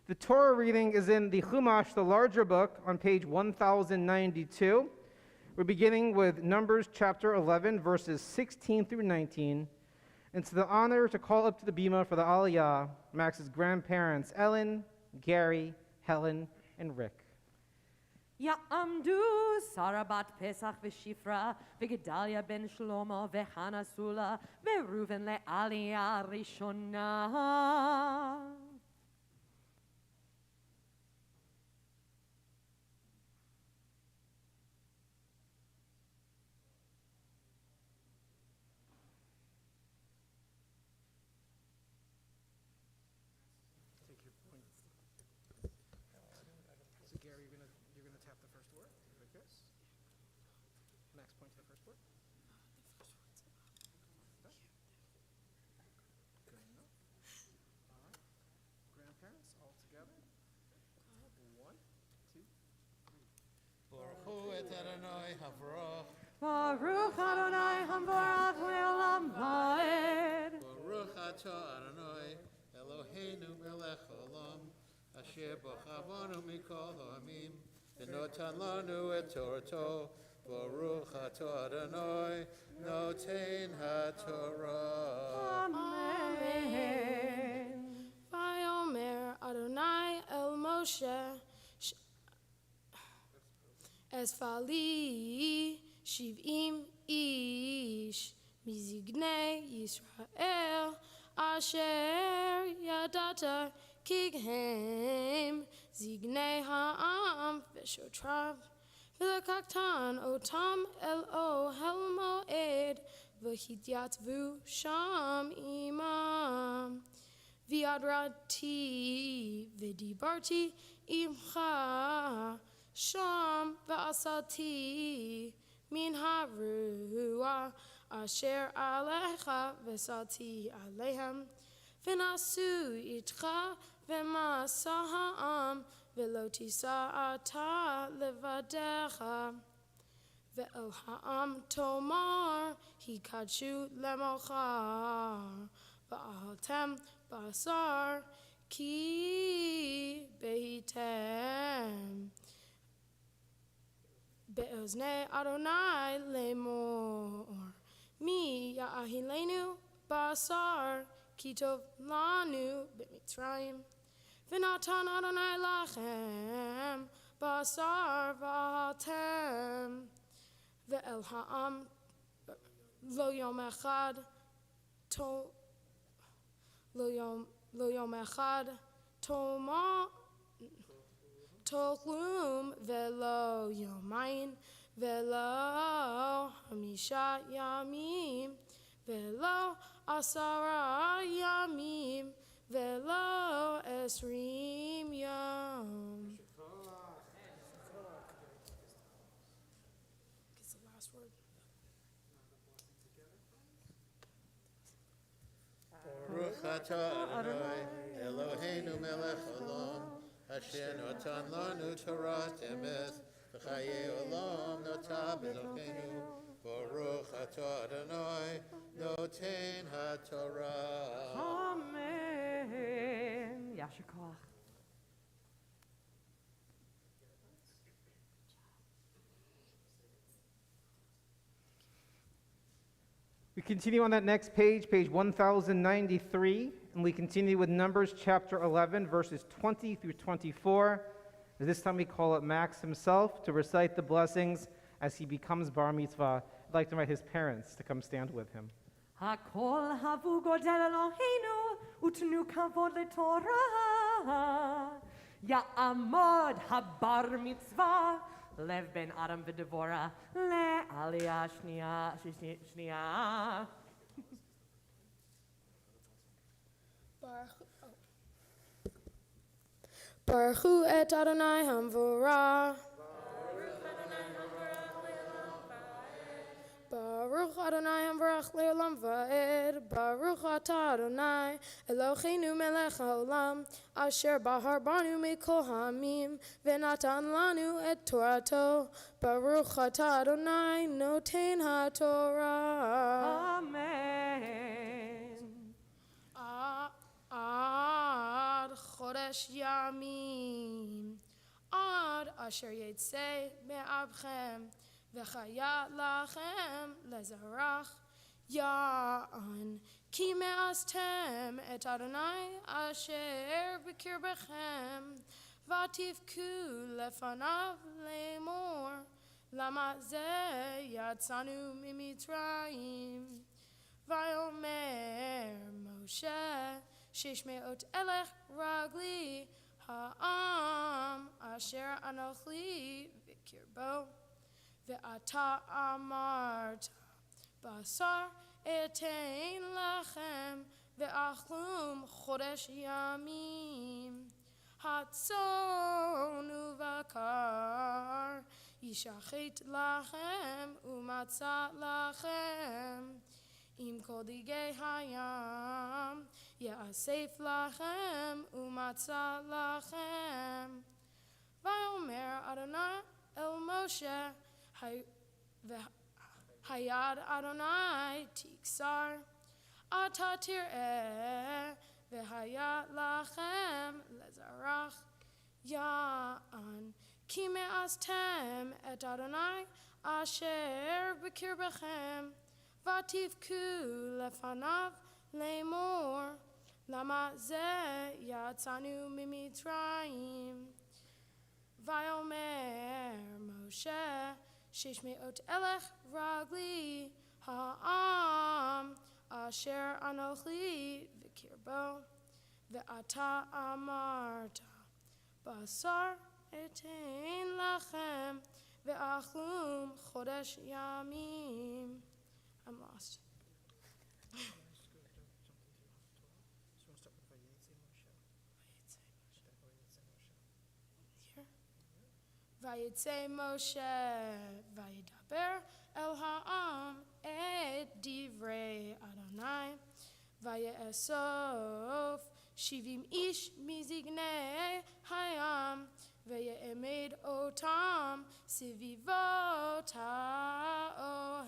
The Torah reading is in the Chumash, the larger book, on page 1092. We're beginning with Numbers chapter 11, verses 16 through 19. It's the honor to call up to the bima for the Aliyah, Max's grandparents, Ellen, Gary, Helen, and Rick. יעמדו שרה בת פסח ושפרה וגדליה בן שלמה וחנה סולה וראובן לעלייה ראשונה. So Gary, you're gonna tap the first word like this. Max, point to the first word. Good enough. All right. Grandparents, all together. 1, 2, 3. Baruch hu et Adonai havarach. Baruch Adonai hamvarach le'olam va'ed. Baruch atah Adonai Eloheinu melech olam. Asher b'chavanu mikol ha'amim. V'notan lanu et Torato. Baruch atah Adonai noten ha'torah. Amen. Vayomer Adonai el Moshe Esfali Shiv'im ish Mizignei Yisrael Asher Yadata Kighem Zignei Ha'am Veshotrav V'lekaktan Otam El Ohel Moed V'hityatvu Sham Imam V'yadrati V'dibarti Imcha Sham v'asati min harua asher alecha v'sati alehem v'nasu itcha v'masa ha'am v'lo tisa ata levadecha ve'el ha'am tomar hikadshu lemocha v'ahaltem basar ki behitem Be'oznei Adonai lemor mi ya'ahilenu basar kitov lanu b'mitzrayim v'natan Adonai lachem basar v'ahaltem ve'el ha'am lo yom echad lo yom echad toma Tolum velo yomain velo hamisha yamim velo asara yamim velo esrim yom. It's the last word. Baruch atah Adonai Eloheinu melech olam Asher notan lanu Torah emes v'chayei olam nota b'Eloheinu Baruch atah Adonai noten haTorah. Amen. Yasher koach. We continue on that next page, page 1093, and we continue with Numbers chapter 11, verses 20 through 24. This time we call it Max himself to recite the blessings as he becomes bar mitzvah. I'd like to invite his parents to come stand with him. Hakol havu godel Eloheinu utnu kavod leTorah Ya'amod habar mitzvah Lev ben Adam v'Devora le'aliyah shniya. Baruch hu et Adonai hamvorah. Baruch Adonai hamvorach le'olam va'ed. Baruch atah Adonai Eloheinu melech haolam asher bahar banu mikol ha'amim v'natan lanu et Torato. Baruch atah Adonai noten haTorah. Amen. Ad chodesh yamim ad asher yetzei me'abchem v'chayat lachem lezarach ya'an ki me'astem et Adonai asher b'kirbechem v'ativku lefanav lemor lama ze yatzanu mimitzrayim v'yomer Moshe Shish me'ot elech ragli ha'am asher anochli v'kirbo ve'ata amarta basar etein lachem ve'achlum chodesh yamim hatzon uvakar yishachet lachem umatzah lachem Im kol digei hayam ya'asef lachem umatzah lachem Vayomer Adonai el Moshe hayad Adonai tiksar ata tir'eh v'hayat lachem lezarach ya'an ki me'astem et Adonai asher b'kirbechem Vativku lefanav lemor lama ze yatzanu mimitzrayim Vayomer Moshe shish me'ot elech ragli ha'am asher anochli v'kirbo ve'ata amarta basar etein lachem ve'achlum chodesh yamim. I'm lost. Here? Vayetze Moshe, Vayedaber El Ha'am et Divrei Adonai, Vaye'esof Shivim Ish Mizignei Hayam, Vaye'emed Otam Sivivot HaOhel.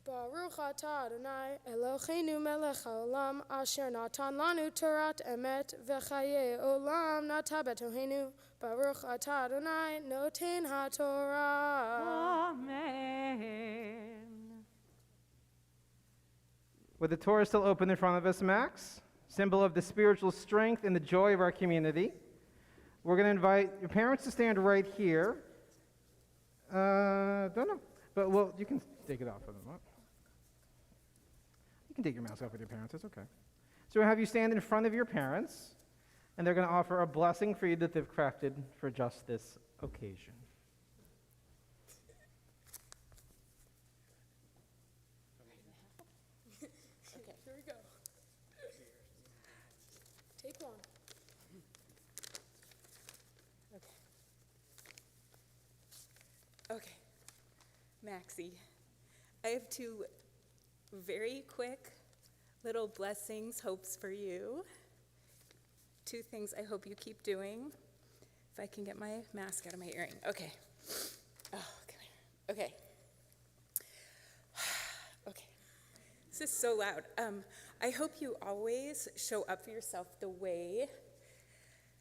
Baruch atah Adonai Eloheinu melech haolam asher natan lanu Torat emet v'chaye olam nata betohenu. Baruch atah Adonai noten haTorah. Amen. With the Torah still open in front of us, Max, symbol of the spiritual strength and the joy of our community, we're going to invite your parents to stand right here. Don't know, but well, you can take it off for them. You can take your mask off with your parents, it's okay. So we'll have you stand in front of your parents, and they're going to offer a blessing for you that they've crafted for just this occasion. Okay, here we go. Take one. Okay, Maxie, I have two very quick little blessings, hopes for you. Two things I hope you keep doing. If I can get my mask out of my earring. Okay. Oh, come here. Okay. Okay. This is so loud. I hope you always show up for yourself the way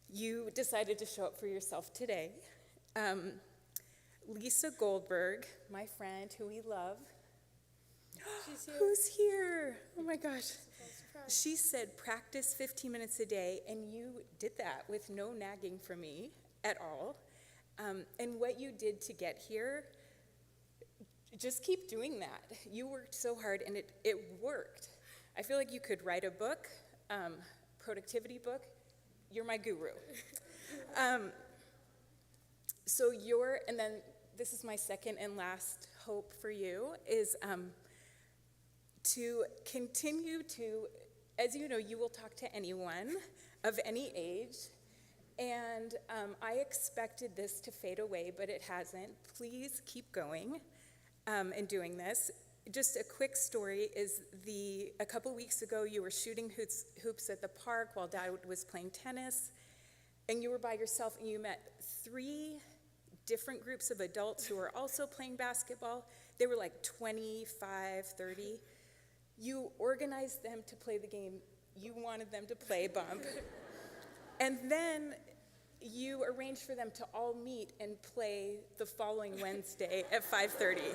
you decided to show up for yourself today. Lisa Goldberg, my friend who we love. She's here. Who's here? Oh my gosh. She said practice 15 minutes a day, and you did that with no nagging from me at all. And what you did to get here, just keep doing that. You worked so hard, and it worked. I feel like you could write a book, productivity book. You're my guru. And then this is my second and last hope for you, is to continue to, as you know, you will talk to anyone of any age, and I expected this to fade away, but it hasn't. Please keep going and doing this. Just a quick story is a couple weeks ago, you were shooting hoops at the park while Dad was playing tennis, and you were by yourself, and you met 3 different groups of adults who were also playing basketball. They were like 25, 30. You organized them to play the game you wanted them to play, Bump. And then you arranged for them to all meet and play the following Wednesday at 5:30.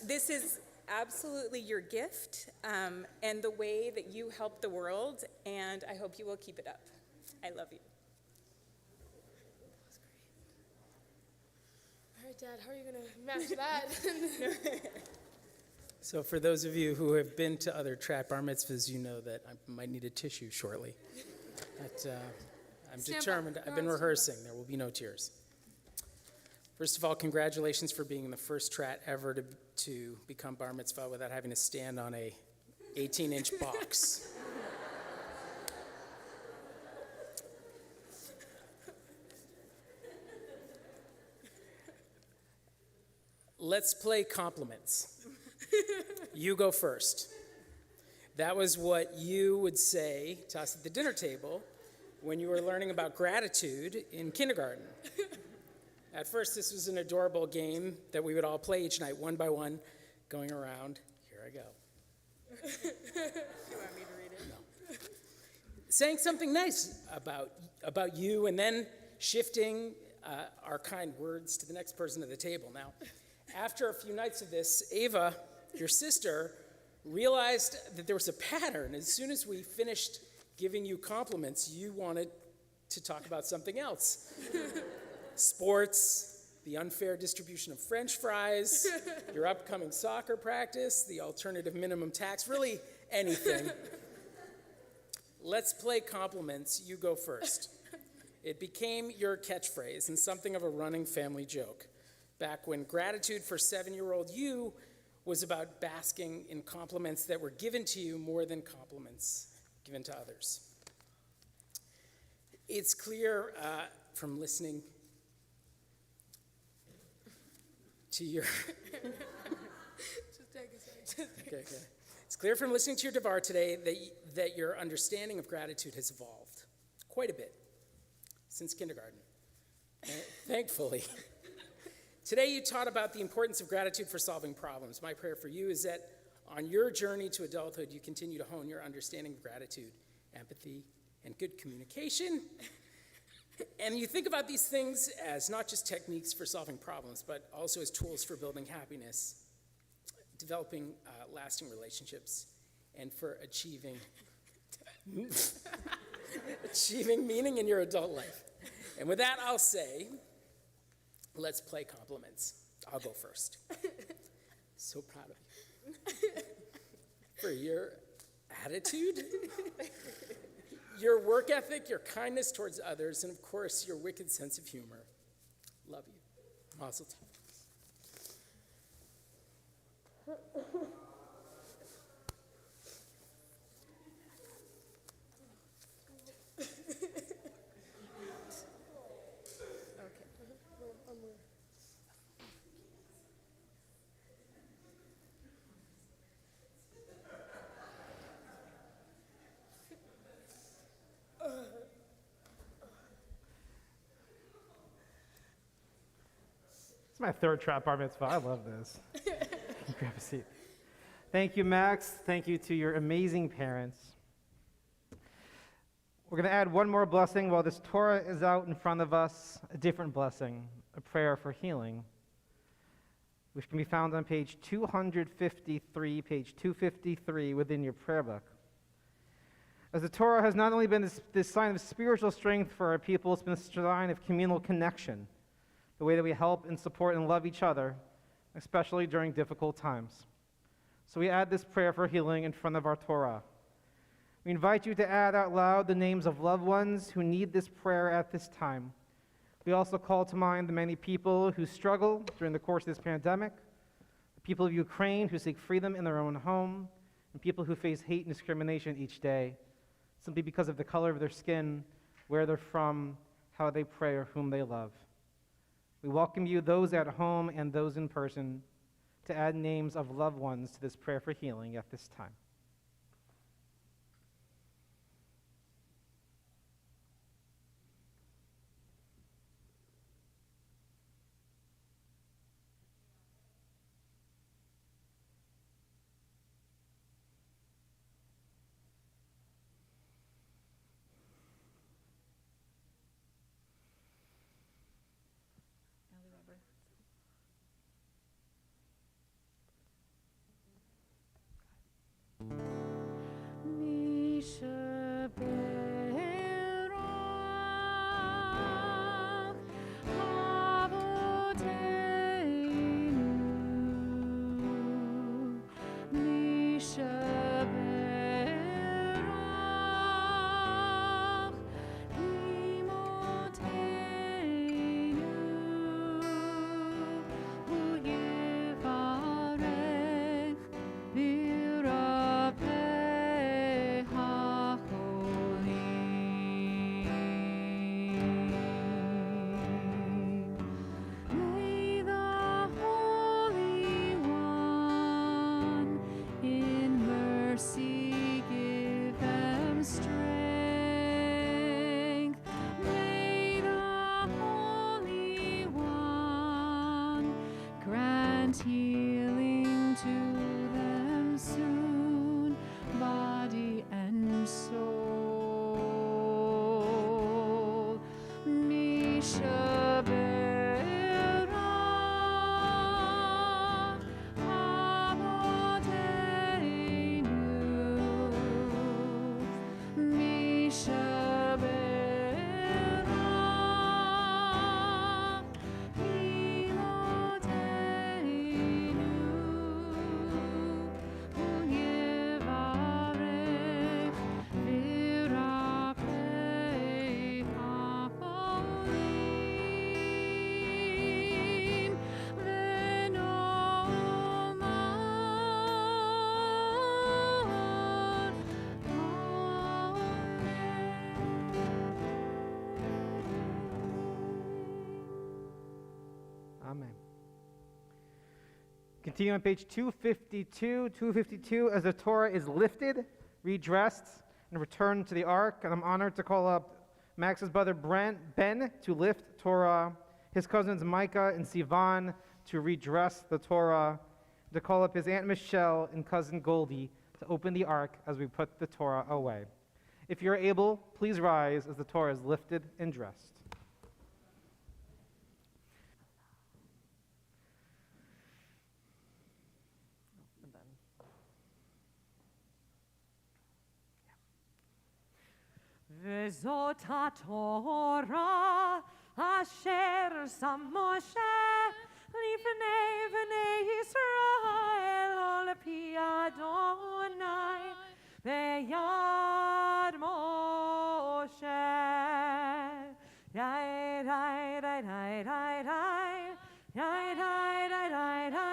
This is absolutely your gift and the way that you help the world, and I hope you will keep it up. I love you. All right, Dad, how are you going to match that? So for those of you who have been to other trap bar mitzvahs, you know that I might need a tissue shortly. But I'm determined. I've been rehearsing. There will be no tears. First of all, congratulations for being the first trat ever to become bar mitzvah without having to stand on a 18-inch box. Let's play compliments. You go first. That was what you would say to us at the dinner table when you were learning about gratitude in kindergarten. At first, this was an adorable game that we would all play each night, one by one, going around. Here I go. You want me to read it? No. Saying something nice about you, and then shifting our kind words to the next person at the table. Now, after a few nights of this, Ava, your sister, realized that there was a pattern. As soon as we finished giving you compliments, you wanted to talk about something else. Sports, the unfair distribution of French fries, your upcoming soccer practice, the alternative minimum tax, really anything. Let's play compliments. You go first. It became your catchphrase and something of a running family joke. back when gratitude for 7-year-old you was about basking in compliments that were given to you more than compliments given to others. It's clear from listening to your Okay. It's clear from listening to your Devar today that your understanding of gratitude has evolved quite a bit since kindergarten. Thankfully. Today you taught about the importance of gratitude for solving problems. My prayer for you is that on your journey to adulthood, you continue to hone your understanding of gratitude, empathy, and good communication. And you think about these things as not just techniques for solving problems, but also as tools for building happiness, developing lasting relationships, and for achieving meaning in your adult life. And with that, I'll say, let's play compliments. I'll go first. So proud of you. For your attitude, your work ethic, your kindness towards others, and of course, your wicked sense of humor. Love you. Mazel tov. It's my third trap bar mitzvah. I love this. Grab a seat. Thank you, Max. Thank you to your amazing parents. We're going to add one more blessing while this Torah is out in front of us, a different blessing, a prayer for healing, which can be found on page 253 within your prayer book. As the Torah has not only been this sign of spiritual strength for our people, it's been a sign of communal connection, the way that we help and support and love each other, especially during difficult times. So we add this prayer for healing in front of our Torah. We invite you to add out loud the names of loved ones who need this prayer at this time. We also call to mind the many people who struggle during the course of this pandemic, the people of Ukraine who seek freedom in their own home, and people who face hate and discrimination each day, simply because of the color of their skin, where they're from, how they pray, or whom they love. We welcome you, those at home and those in person, to add names of loved ones to this prayer for healing at this time. continue on page 252. 252, as the Torah is lifted, redressed, and returned to the ark. And I'm honored to call up Max's brother Ben to lift Torah, his cousins Micah and Sivan to redress the Torah, to call up his Aunt Michelle and cousin Goldie to open the ark as we put the Torah away. If you're able, please rise as the Torah is lifted and dressed. וזאת התורה אשר שם משה לפני בני ישראל על פי אדוני ביד משה. די די די די די די די די די די די די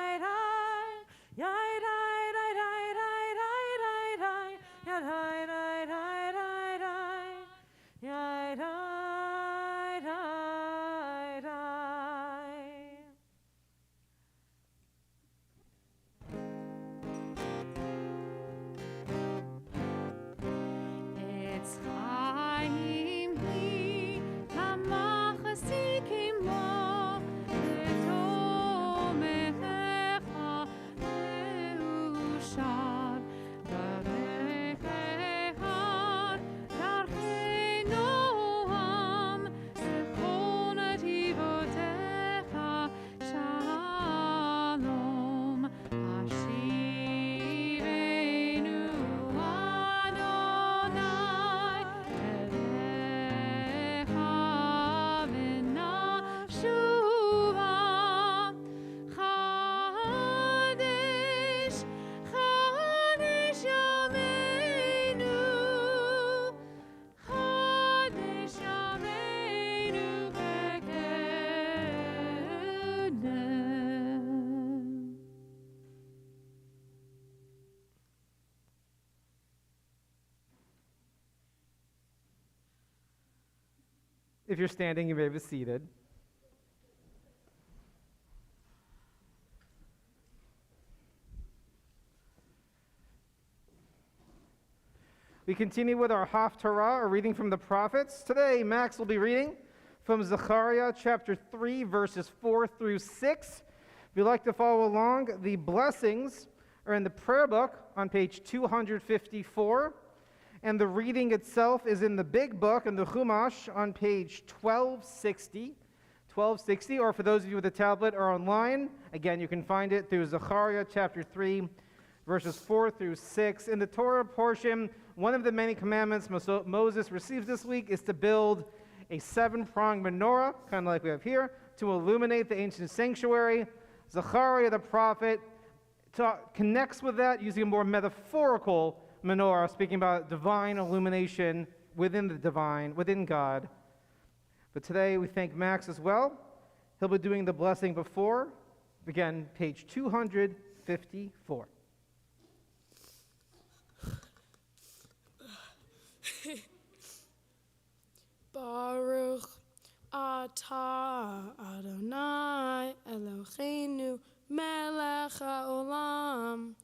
It's Chaim li lamachasikim mo v'tomecha leushad darechehad darchei noam zechon ativotecha shalom Hashivenu Adonai elecha v'nashuva Chadesh Chadesh Yameinu Chadesh Yameinu Bekedem. If you're standing, you may be seated. We continue with our Haftarah, or reading from the prophets. Today, Max will be reading from Zechariah chapter 3, verses 4 through 6. If you'd like to follow along, the blessings are in the prayer book on page 254, and the reading itself is in the big book in the Chumash on page 1260. 1260, or for those of you with a tablet or online, again, you can find it through Zechariah chapter 3, verses 4 through 6. In the Torah portion, one of the many commandments Moses receives this week is to build a 7-pronged menorah, kind of like we have here, to illuminate the ancient sanctuary. Zechariah the prophet connects with that using a more metaphorical menorah, speaking about divine illumination within the divine, within God. But today we thank Max as well. He'll be doing the blessing before. Again, page 254. Baruch atah Adonai Eloheinu melech haolam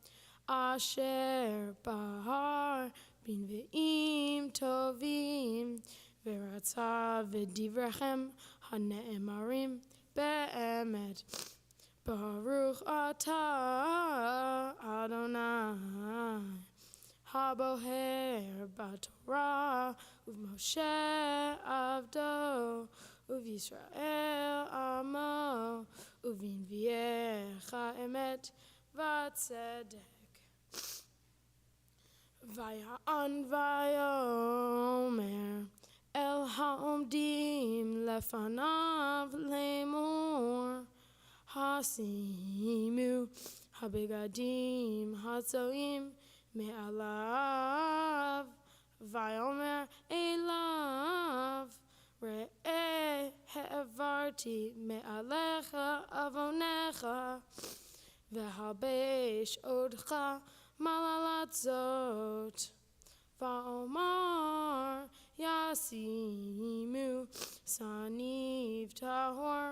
asher bahar bin ve'im tovim ve'ratza v'divrachem hane'emarim be'emet. Baruch atah Adonai Haboher b'Torah u'Moshe avdo u'Yisrael amo u'v'nviecha emet v'tzedek vaya'an vayomer el ha'omdim lefanav lemor hasimu habegadim hatzoim me'alav vayomer elav re'eh he'avarti me'alecha avonecha ve'halbesh odcha malalat zot va'omar yasimu saniv tahor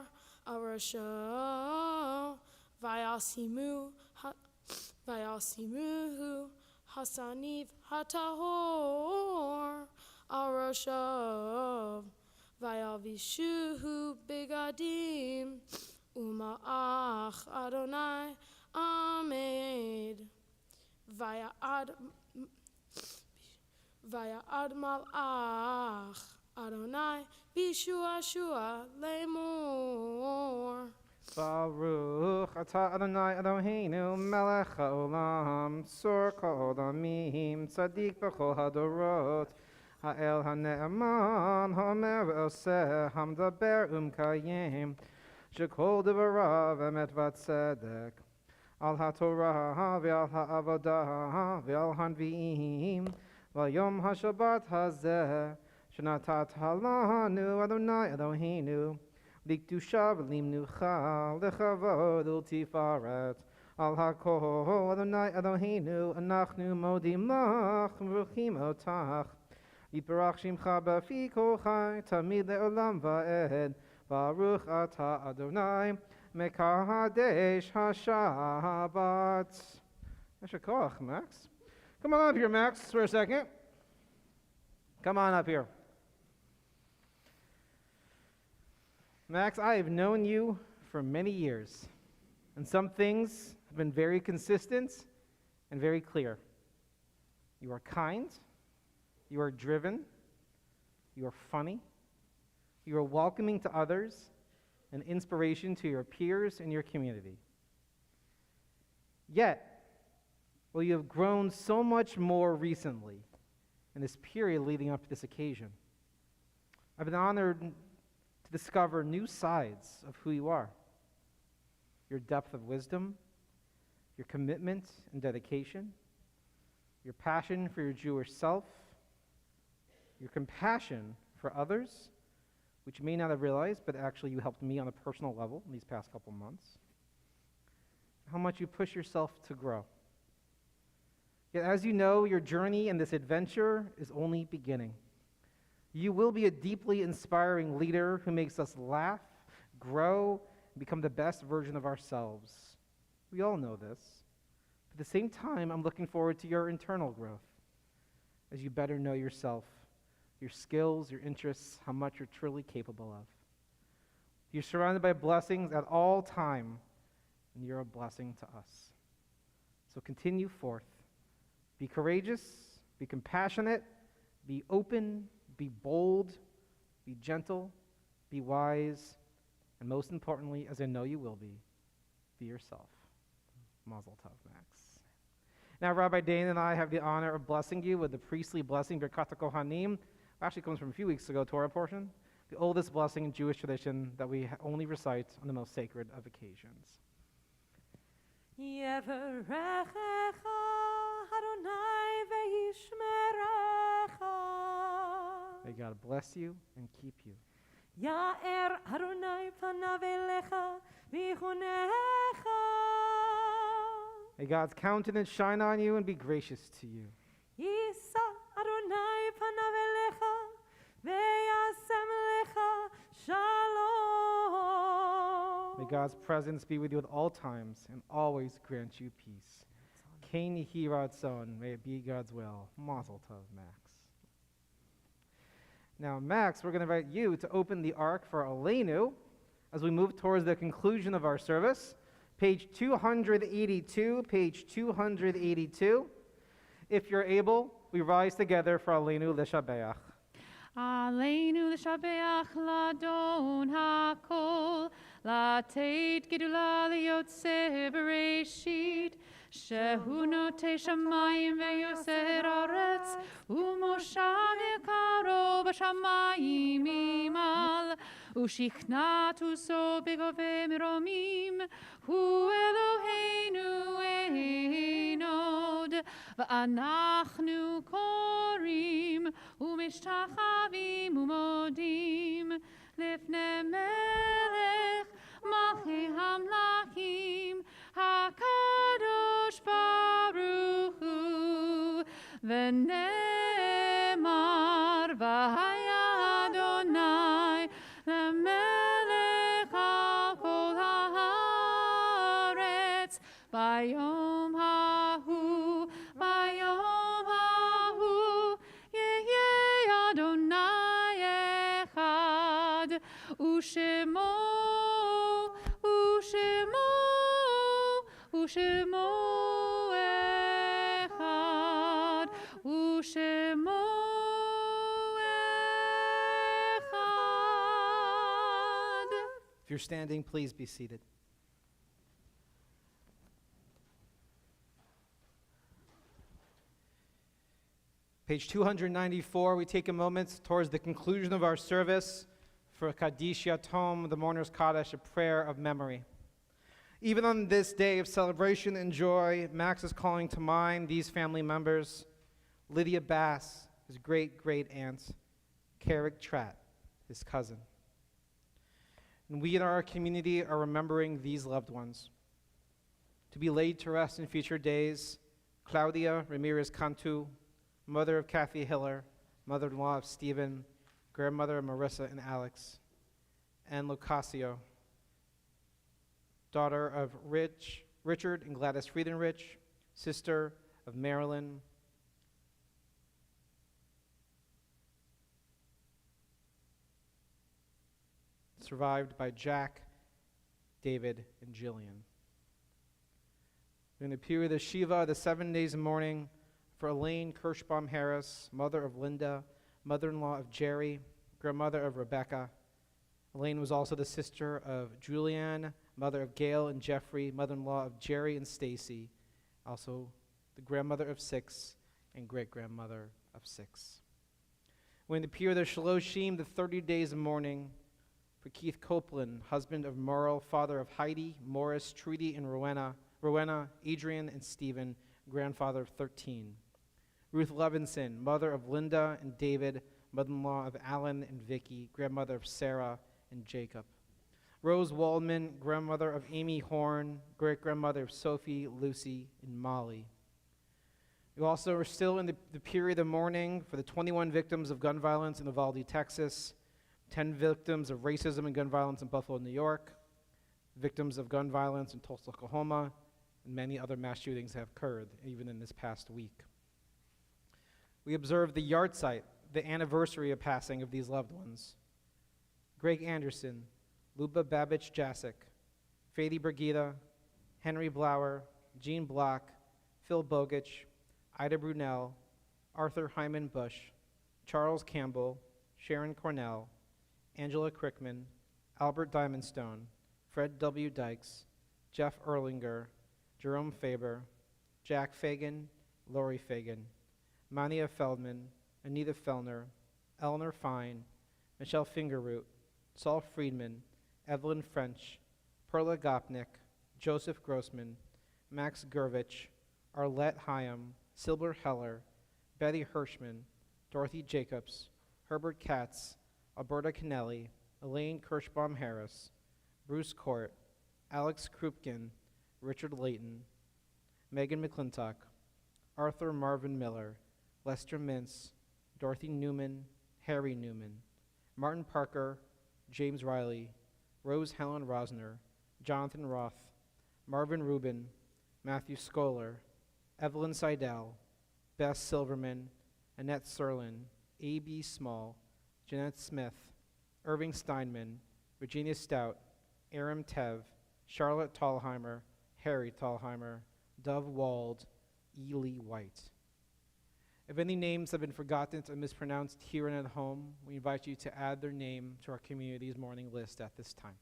arasho Vayasimuhu Hasaniv Hatahor Aroshav Vayavishuhu Bigadim Uma'ach Adonai Amed Vayad Malach Adonai Bishua Shua Lemor. Baruch atah Adonai Eloheinu melech haolam tzor kol damim tzadik b'chol hadorot ha'el ha'ne'eman ha'omer v'oseh hamdaber umkayim shekol devarav emet v'tzedek al ha'torah ve'al ha'avodah ve'al hanvi'im v'yom ha'shabbat hazeh shnatat halanu Adonai Eloheinu Likdusha v'limnucha lechavod ultifaret al hakol Adonai Eloheinu anachnu modim lach v'ruchim otach yitbarach shimcha b'fi kol chai tamid le'olam va'ed baruch ata Adonai mekadesh hashabbat. Yasher koach, Max. Come on up here, Max, for a second. Come on up here. Max, I have known you for many years, and some things have been very consistent and very clear. You are kind, you are driven, you are funny, you are welcoming to others, and inspiration to your peers and your community. Yet, well, you have grown so much more recently in this period leading up to this occasion. I've been honored to discover new sides of who you are. Your depth of wisdom, your commitment and dedication, your passion for your Jewish self, your compassion for others, which you may not have realized, but actually you helped me on a personal level in these past couple months. How much you push yourself to grow. Yet as you know, your journey in this adventure is only beginning. You will be a deeply inspiring leader who makes us laugh, grow, and become the best version of ourselves. We all know this. At the same time, I'm looking forward to your internal growth as you better know yourself, your skills, your interests, how much you're truly capable of. You're surrounded by blessings at all time, and you're a blessing to us. So continue forth. Be courageous, be compassionate, be open, be bold, be gentle, be wise, and most importantly, as I know you will be yourself. Mazel tov, Max. Now, Rabbi Dane and I have the honor of blessing you with the priestly blessing, Birkat HaKohanim. Actually comes from a few weeks ago, Torah portion, the oldest blessing in Jewish tradition that we only recite on the most sacred of occasions. Yevarechecha Adonai ve'yishmerecha. May God bless you and keep you. Ya'er Adonai panav elecha v'yichunecha. May God's countenance shine on you and be gracious to you. Yisa Adonai panav elecha ve'yasem lecha shalom. May God's presence be with you at all times and always grant you peace. Kain Yehi Ratzon, may it be God's will. Mazel tov, Max. Now, Max, we're going to invite you to open the ark for Aleinu as we move towards the conclusion of our service. Page 282, page 282. If you're able, we rise together for Aleinu L'Shabeach. Aleinu l'shabeach l'Adon hakol, לתת גדולה ליוצא בראשית, שהוא נוטה שמיים ויוסר ארץ, ומושב יקרו בשמיים ממעל, ושכנת עושו בגובה מרומים, הוא אלוהינו אין עוד, ואנחנו קוראים ומשתחווים ומודים לפני מלך מלכי המלכים הקדוש ברוך הוא, ונאמר והיה אדוני למלך על כל הארץ. Ushemo, Ushemo, Ushemo Echad, Ushemo Echad. If you're standing, please be seated. Page 294, we take a moment towards the conclusion of our service for Kaddish Yatom, the mourner's Kaddish, a prayer of memory. Even on this day of celebration and joy, Max is calling to mind these family members: Lydia Bass, his great-great-aunt; Carrick Tratt, his cousin. And we in our community are remembering these loved ones. To be laid to rest in future days, Claudia Ramirez Cantu, mother of Kathy Hiller, mother-in-law of Stephen, grandmother of Marissa and Alex; and Lucasio, daughter of Richard and Gladys Friedenrich, sister of Marilyn, survived by Jack, David, and Jillian. During the period of Shiva, the 7 days of mourning, for Elaine Kirschbaum Harris, mother of Linda, mother-in-law of Jerry, grandmother of Rebecca. Elaine was also the sister of Julianne, mother of Gail and Jeffrey, mother-in-law of Jerry and Stacy, also the grandmother of 6 and great-grandmother of 6. When the period of Shaloshim, the 30 days of mourning, for Keith Copeland, husband of Merle, father of Heidi, Morris, Trudy, and Rowena, Adrian, and Stephen, grandfather of 13. Ruth Levinson, mother of Linda and David, mother-in-law of Alan and Vicky, grandmother of Sarah and Jacob. Rose Waldman, grandmother of Amy Horn, great-grandmother of Sophie, Lucy, and Molly. We also are still in the period of mourning for the 21 victims of gun violence in Uvalde, Texas, 10 victims of racism and gun violence in Buffalo, New York, victims of gun violence in Tulsa, Oklahoma, and many other mass shootings have occurred even in this past week. We observe the yahrzeit, the anniversary of passing of these loved ones. Greg Anderson, Luba Babich Jasic, Fady Brigida, Henry Blauer, Jean Block, Phil Bogich, Ida Brunel, Arthur Hyman Bush, Charles Campbell, Sharon Cornell, Angela Crickman, Albert Diamondstone, Fred W. Dykes, Jeff Erlinger, Jerome Faber, Jack Fagan, Lori Fagan, Mania Feldman, Anita Fellner, Eleanor Fine, Michelle Fingerroot, Saul Friedman, Evelyn French, Perla Gopnik, Joseph Grossman, Max Gervich, Arlette Hyam, Silber Heller, Betty Hirschman, Dorothy Jacobs, Herbert Katz, Alberta Kennelly, Elaine Kirschbaum Harris, Bruce Court, Alex Krupkin, Richard Layton, Megan McClintock, Arthur Marvin Miller, Lester Mintz, Dorothy Newman, Harry Newman, Martin Parker, James Riley, Rose Helen Rosner, Jonathan Roth, Marvin Rubin, Matthew Scholar, Evelyn Seidel, Bess Silverman, Annette Serlin, A.B. Small, Jeanette Smith, Irving Steinman, Virginia Stout, Aram Tev, Charlotte Tallheimer, Harry Tallheimer, Dove Wald, Ely White. If any names have been forgotten or mispronounced here and at home, we invite you to add their name to our community's mourning list at this time.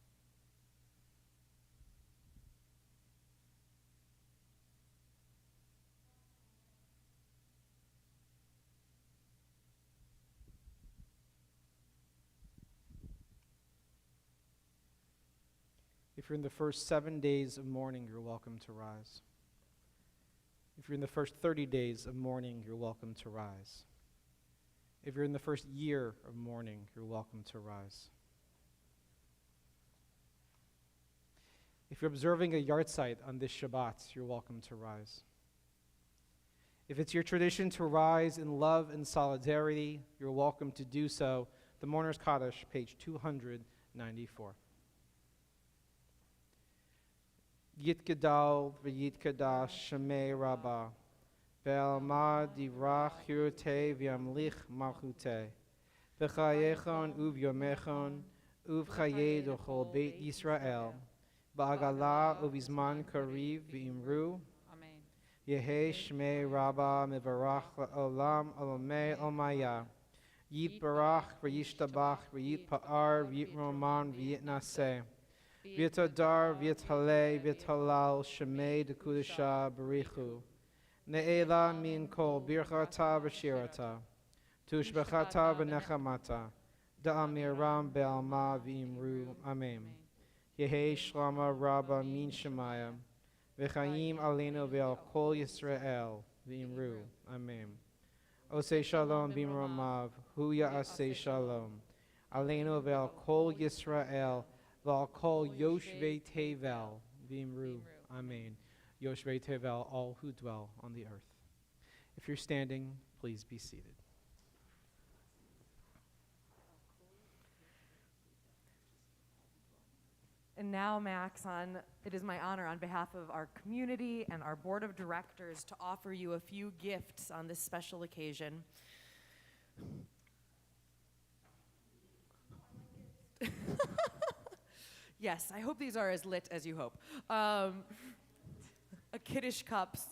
If you're in the first 7 days of mourning, you're welcome to rise. If you're in the first 30 days of mourning, you're welcome to rise. If you're in the first year of mourning, you're welcome to rise. If you're observing a yahrzeit on this Shabbat, you're welcome to rise. If it's your tradition to rise in love and solidarity, you're welcome to do so. The Mourner's Kaddish, page 294. Yitgadal v'yitkadash shemei Rabbah, ve'alma divrach hirute v'yamlich malchute, v'chayechon uvyomechon, ובחיי דכל בית ישראל, בעגלה ובזמן קריב ואמרו, Amen. יהי שמי רבה מברך לעולם עולמי עולמיה. יתברך וישתבח ויתפאר ויתרומן ויתנשא. ויתהדר ויתהלל ויתהלל שמי דקודשה בריחו. נעלה מן כל ברכתה ושירתה. תושבחתה ונחמתה. דאמירם בעלמא ואמרו אמן. יהי שלמה רבה מן שמיים. וחיים עלינו ועל כל ישראל ואמרו אמן. עושה שלום במרומיו, הוא יעשה שלום. עלינו ועל כל ישראל ועל כל יושבי תבל ואמרו amen. Yoshvei Tevel, all who dwell on the earth. If you're standing, please be seated. And now, Max, it is my honor on behalf of our community and our board of directors to offer you a few gifts on this special occasion. Yes, I hope these are as lit as you hope. A Kiddush cups.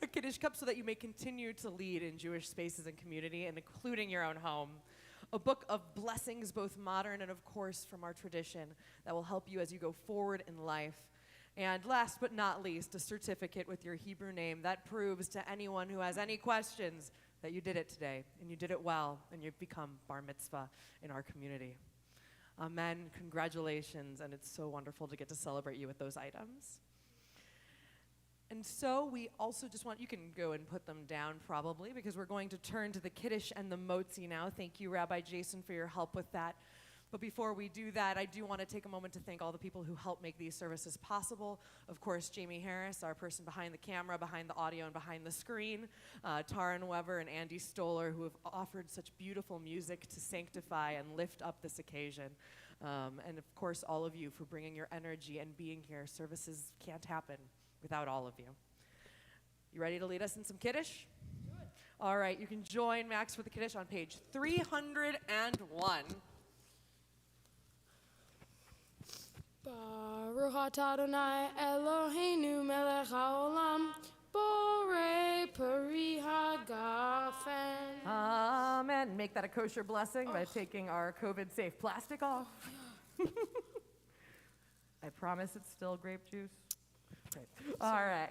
A Kiddush cup so that you may continue to lead in Jewish spaces and community, and including your own home. A book of blessings, both modern and, of course, from our tradition, that will help you as you go forward in life. And last but not least, a certificate with your Hebrew name that proves to anyone who has any questions that you did it today, and you did it well, and you've become bar mitzvah in our community. Amen. Congratulations, and it's so wonderful to get to celebrate you with those items. And so we also just want, you can go and put them down probably, because we're going to turn to the Kiddush and the Motzi now. Thank you, Rabbi Jason, for your help with that. But before we do that, I do want to take a moment to thank all the people who help make these services possible. Of course, Jamie Harris, our person behind the camera, behind the audio, and behind the screen. Taran Weber and Andy Stoller, who have offered such beautiful music to sanctify and lift up this occasion. And of course, all of you for bringing your energy and being here. Services can't happen without all of you. You ready to lead us in some Kiddush? All right, you can join Max for the Kiddush on page 301. Baruch atah Adonai Eloheinu melech haolam borei peri hagafen. Amen. Make that a kosher blessing by taking our COVID-safe plastic off. I promise it's still grape juice. Great. All right.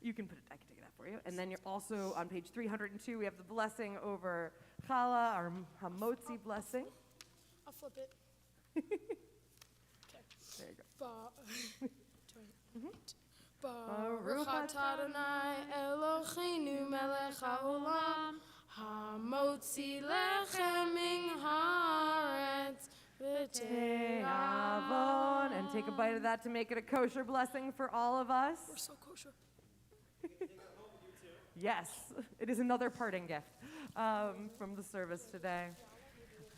You can put it, I can take that for you. And then you're also on page 302, we have the blessing over challah, our hamotzi blessing. I'll flip it. There you go. Baruch atah Adonai Eloheinu melech haolam hamotzi lechem min haaretz Avon. And take a bite of that to make it a kosher blessing for all of us. We're so kosher. Yes, it is another parting gift from the service today.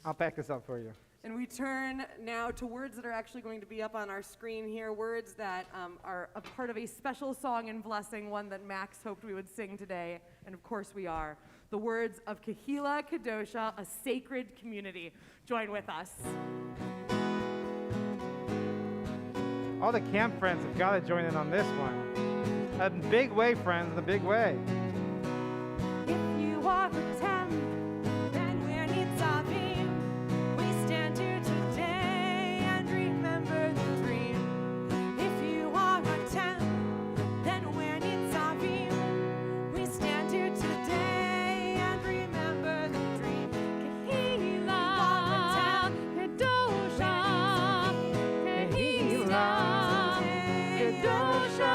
I'll pack this up for you. And we turn now to words that are actually going to be up on our screen here, words that are a part of a special song and blessing, one that Max hoped we would sing today, and of course we are. The words of Kehila Kadosha, a sacred community. Join with us. All the camp friends have got to join in on this one. A big way, friends, in a big way. If you walk with Tem, then we're Nitzavim. We stand here today and remember the dream. If you walk with Tem, then we're Nitzavim. We stand here today and remember the dream. Kehila, Kedosha, Kehila, Kedosha.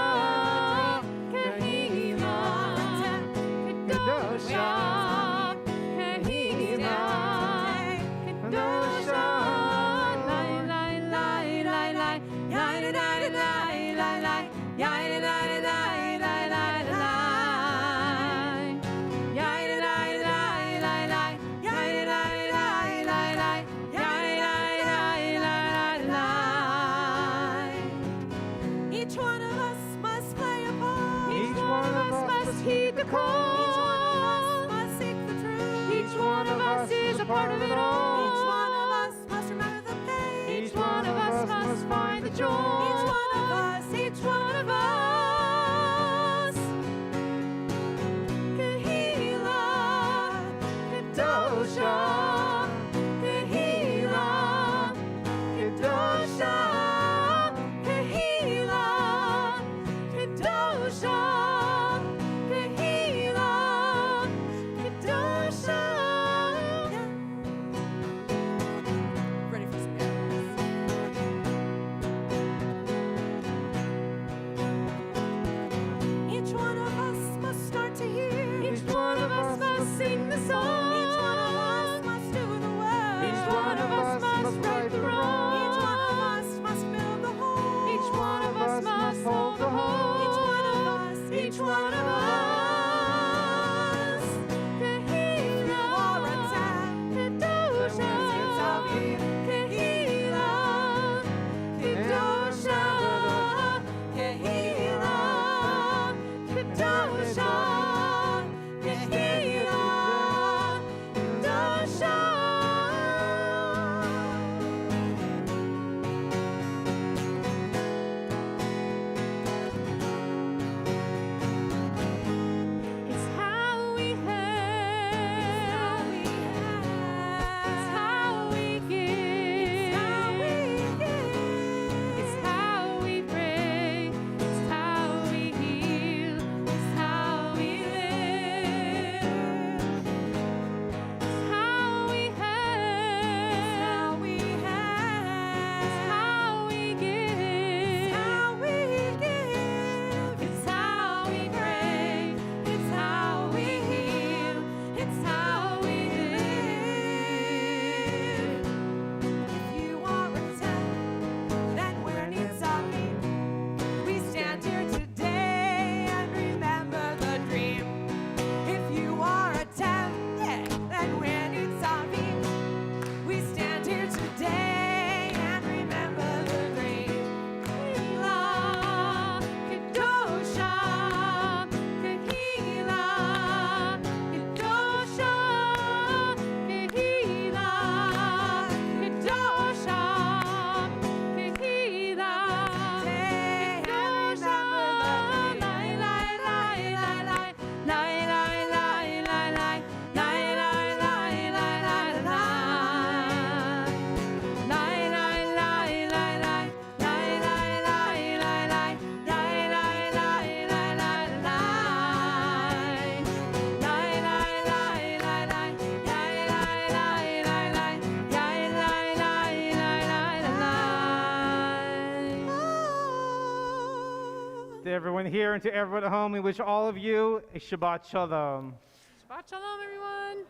Each one of us must play a part. Each one of us must heed the call. Each one of us must seek the truth. part of it all. Each one of us must remember the pain. Each one of us must find the joy. Each one of us, each one of us. Kahila, Kadosha, Kahila, Kadosha, Kahila, Kadosha, Kahila, Kadosha. Ready for some animals. Each one of us must start to hear. Each one of us must sing the song. Each one of us must do the work. Each one of us must right the wrong. Each one of us must build the whole. Each one of us must hold the whole. Each one of us, each one of us. Kahila, Kadosha, Kahila, Kadosha, Kahila, Kadosha, Kahila, Kadosha. It's how we have. It's how we give. It's how we pray. It's how we heal. It's how we live. It's how we have. It's how we give. It's how we pray. It's how we heal. It's how we live. If you are a tent, then where needs our feet? We stand here today and remember the dream. If you are a tent, then where needs our feet? We stand here today and remember the dream. Kahila, Kadosha, Kahila, Kadosha, Kahila, Kadosha, Kahila, Kadosha, lai, lai, lai, lai, lai, lai, lai, lai, lai, lai, lai, lai, lai, lai, lai, lai. Lai lai lai lai lai lai lai lai lai lai lai lai lai lai lai lai lai lai lai lai To everyone here and to everyone at home, we wish all of you a Shabbat Shalom. Shabbat shalom, everyone.